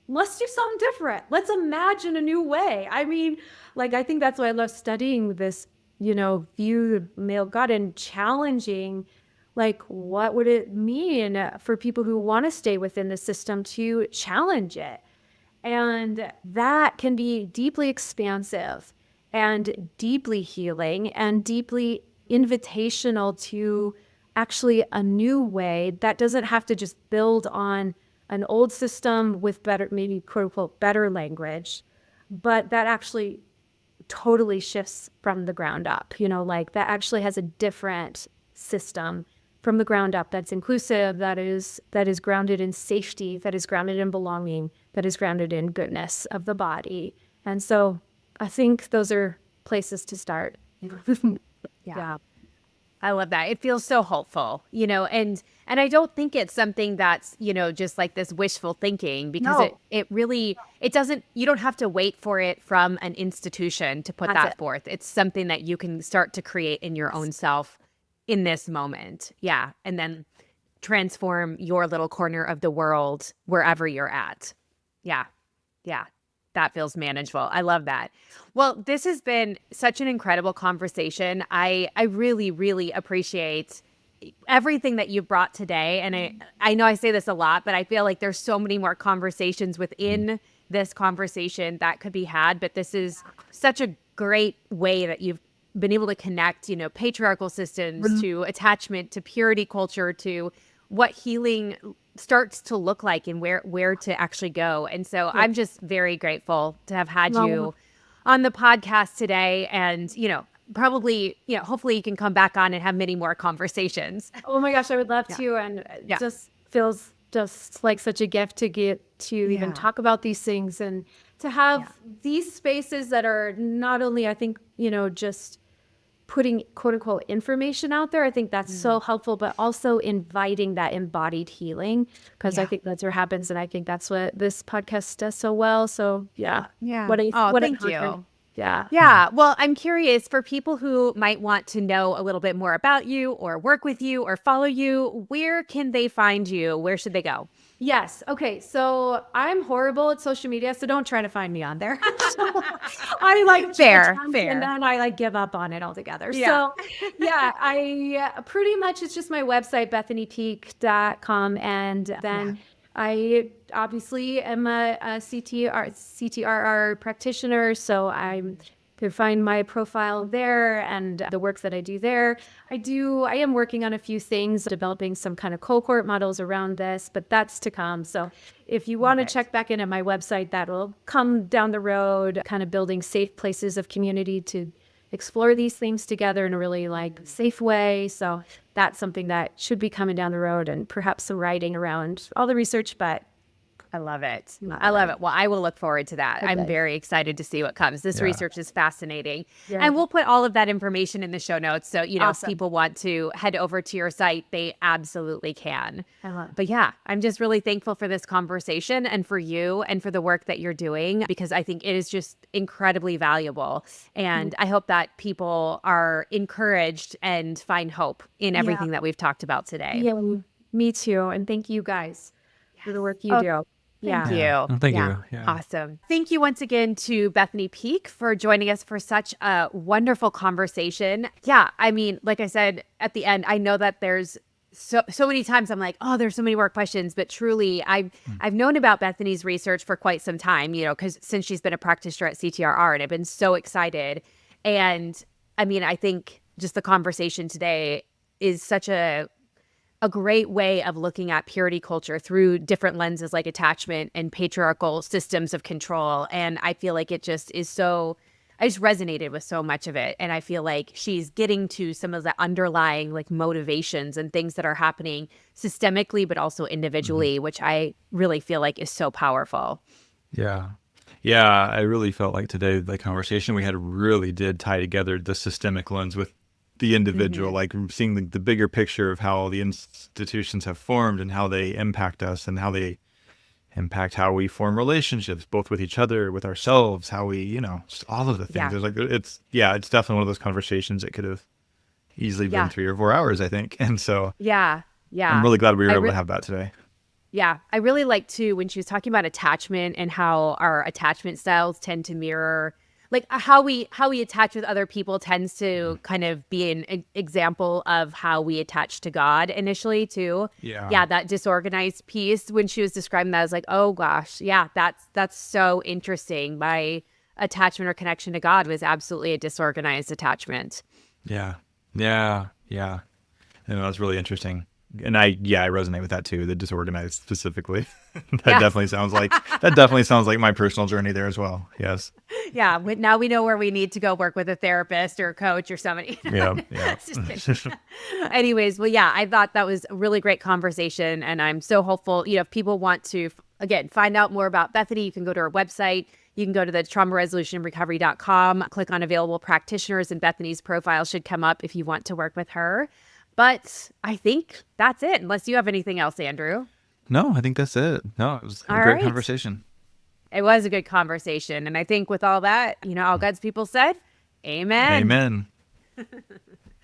let's do something different. Let's imagine a new way. I mean, like, I think that's why I love studying this, view of male God and challenging, like, what would it mean for people who want to stay within the system to challenge it? And that can be deeply expansive and deeply healing and deeply invitational to actually a new way that doesn't have to just build on an old system with better, maybe quote unquote, better language, but that actually totally shifts from the ground up, like that actually has a different system from the ground up that's inclusive, that is grounded in safety, that is grounded in belonging, that is grounded in goodness of the body. And so I think those are places to start. Yeah. I love that. It feels so hopeful, and I don't think it's something that's, just like this wishful thinking, because No. it really, it doesn't, you don't have to wait for it from an institution to put that forth. It's something that you can start to create in your own self in this moment. Yeah. And then transform your little corner of the world wherever you're at. Yeah. Yeah. That feels manageable. I love that. Well, this has been such an incredible conversation. I really, really appreciate everything that you brought today. And I know I say this a lot, but I feel like there's so many more conversations within this conversation that could be had. But this is such a great way that you've been able to connect, patriarchal systems to attachment, to purity culture, to what healing starts to look like and where to actually go. And so I'm just very grateful to have had you on the podcast today. And, probably, hopefully you can come back on and have many more conversations. Oh my gosh, I would love to. And it just feels just like such a gift to get to even talk about these things and to have these spaces that are not only, I think, just putting quote unquote information out there. I think that's so helpful, but also inviting that embodied healing, because I think that's what happens. And I think that's what this podcast does so well. So Yeah. Thank you. Yeah. Yeah. Well, I'm curious, for people who might want to know a little bit more about you or work with you or follow you, where can they find you? Where should they go? Yes. Okay. So I'm horrible at social media, so don't try to find me on there. I like Fair. and then I like give up on it altogether. Yeah. So yeah, I pretty much, it's just my website, bethanypeake.com. And then I obviously am a CTRR practitioner, so I'm can find my profile there and the work that I do there. I am working on a few things, developing some kind of cohort models around this, but that's to come. So if you want to check back in at my website, that will come down the road, kind of building safe places of community to explore these things together in a really like safe way. So that's something that should be coming down the road, and perhaps some writing around all the research, but I love it. Love I love it. it. Well, I will look forward to that. I'm Okay. very excited to see what comes. This Yeah. research is fascinating. Yeah. And we'll put all of that information in the show notes. So, if Awesome. people want to head over to your site, they absolutely can. I love it. But yeah, I'm just really thankful for this conversation and for you and for the work that you're doing, because I think it is just incredibly valuable. And I hope that people are encouraged and find hope in everything that we've talked about today. Yeah, me too. And thank you guys for the work you Oh, do. Thank Yeah. you. Yeah. Well, thank Yeah. you. Yeah. Awesome. Thank you once again to Bethany Peake for joining us for such a wonderful conversation. Yeah, I mean, like I said at the end, I know that there's so many times I'm like, oh, there's so many more questions, but truly I've known about Bethany's research for quite some time, because since she's been a practitioner at CTRR, and I've been so excited. And I mean, I think just the conversation today is such a great way of looking at purity culture through different lenses like attachment and patriarchal systems of control. And I feel like it just is I just resonated with so much of it. And I feel like she's getting to some of the underlying like motivations and things that are happening systemically, but also individually, which I really feel like is so powerful. Yeah. Yeah. I really felt like today, the conversation we had really did tie together the systemic lens with the individual, like seeing the bigger picture of how the institutions have formed and how they impact us and how they impact how we form relationships, both with each other, with ourselves, how we, just all of the things. Yeah. There's it's definitely one of those conversations that could have easily been 3 or 4 hours, I think. And so Yeah. I'm really glad we were able to have that today. Yeah, I really like too when she was talking about attachment and how our attachment styles tend to mirror, like how we attach with other people tends to kind of be an example of how we attach to God initially too. Yeah. That disorganized piece, when she was describing that, I was like, oh gosh, yeah, that's so interesting. My attachment or connection to God was absolutely a disorganized attachment. Yeah. Yeah. Yeah. And that's really interesting. And I resonate with that too, the disorganized specifically. That definitely sounds like my personal journey there as well. Yes. Yeah. Now we know where we need to go work with a therapist or a coach or somebody. Yeah. Yeah. Just kidding. Anyways, well, yeah, I thought that was a really great conversation. And I'm so hopeful, if people want to, again, find out more about Bethany, you can go to her website. You can go to the traumaresolutionrecovery.com, click on available practitioners, and Bethany's profile should come up if you want to work with her. But I think that's it, unless you have anything else, Andrew. No, I think that's it. No, it was a All great right. conversation. It was a good conversation. And I think with all that, all God's people said, amen. Amen.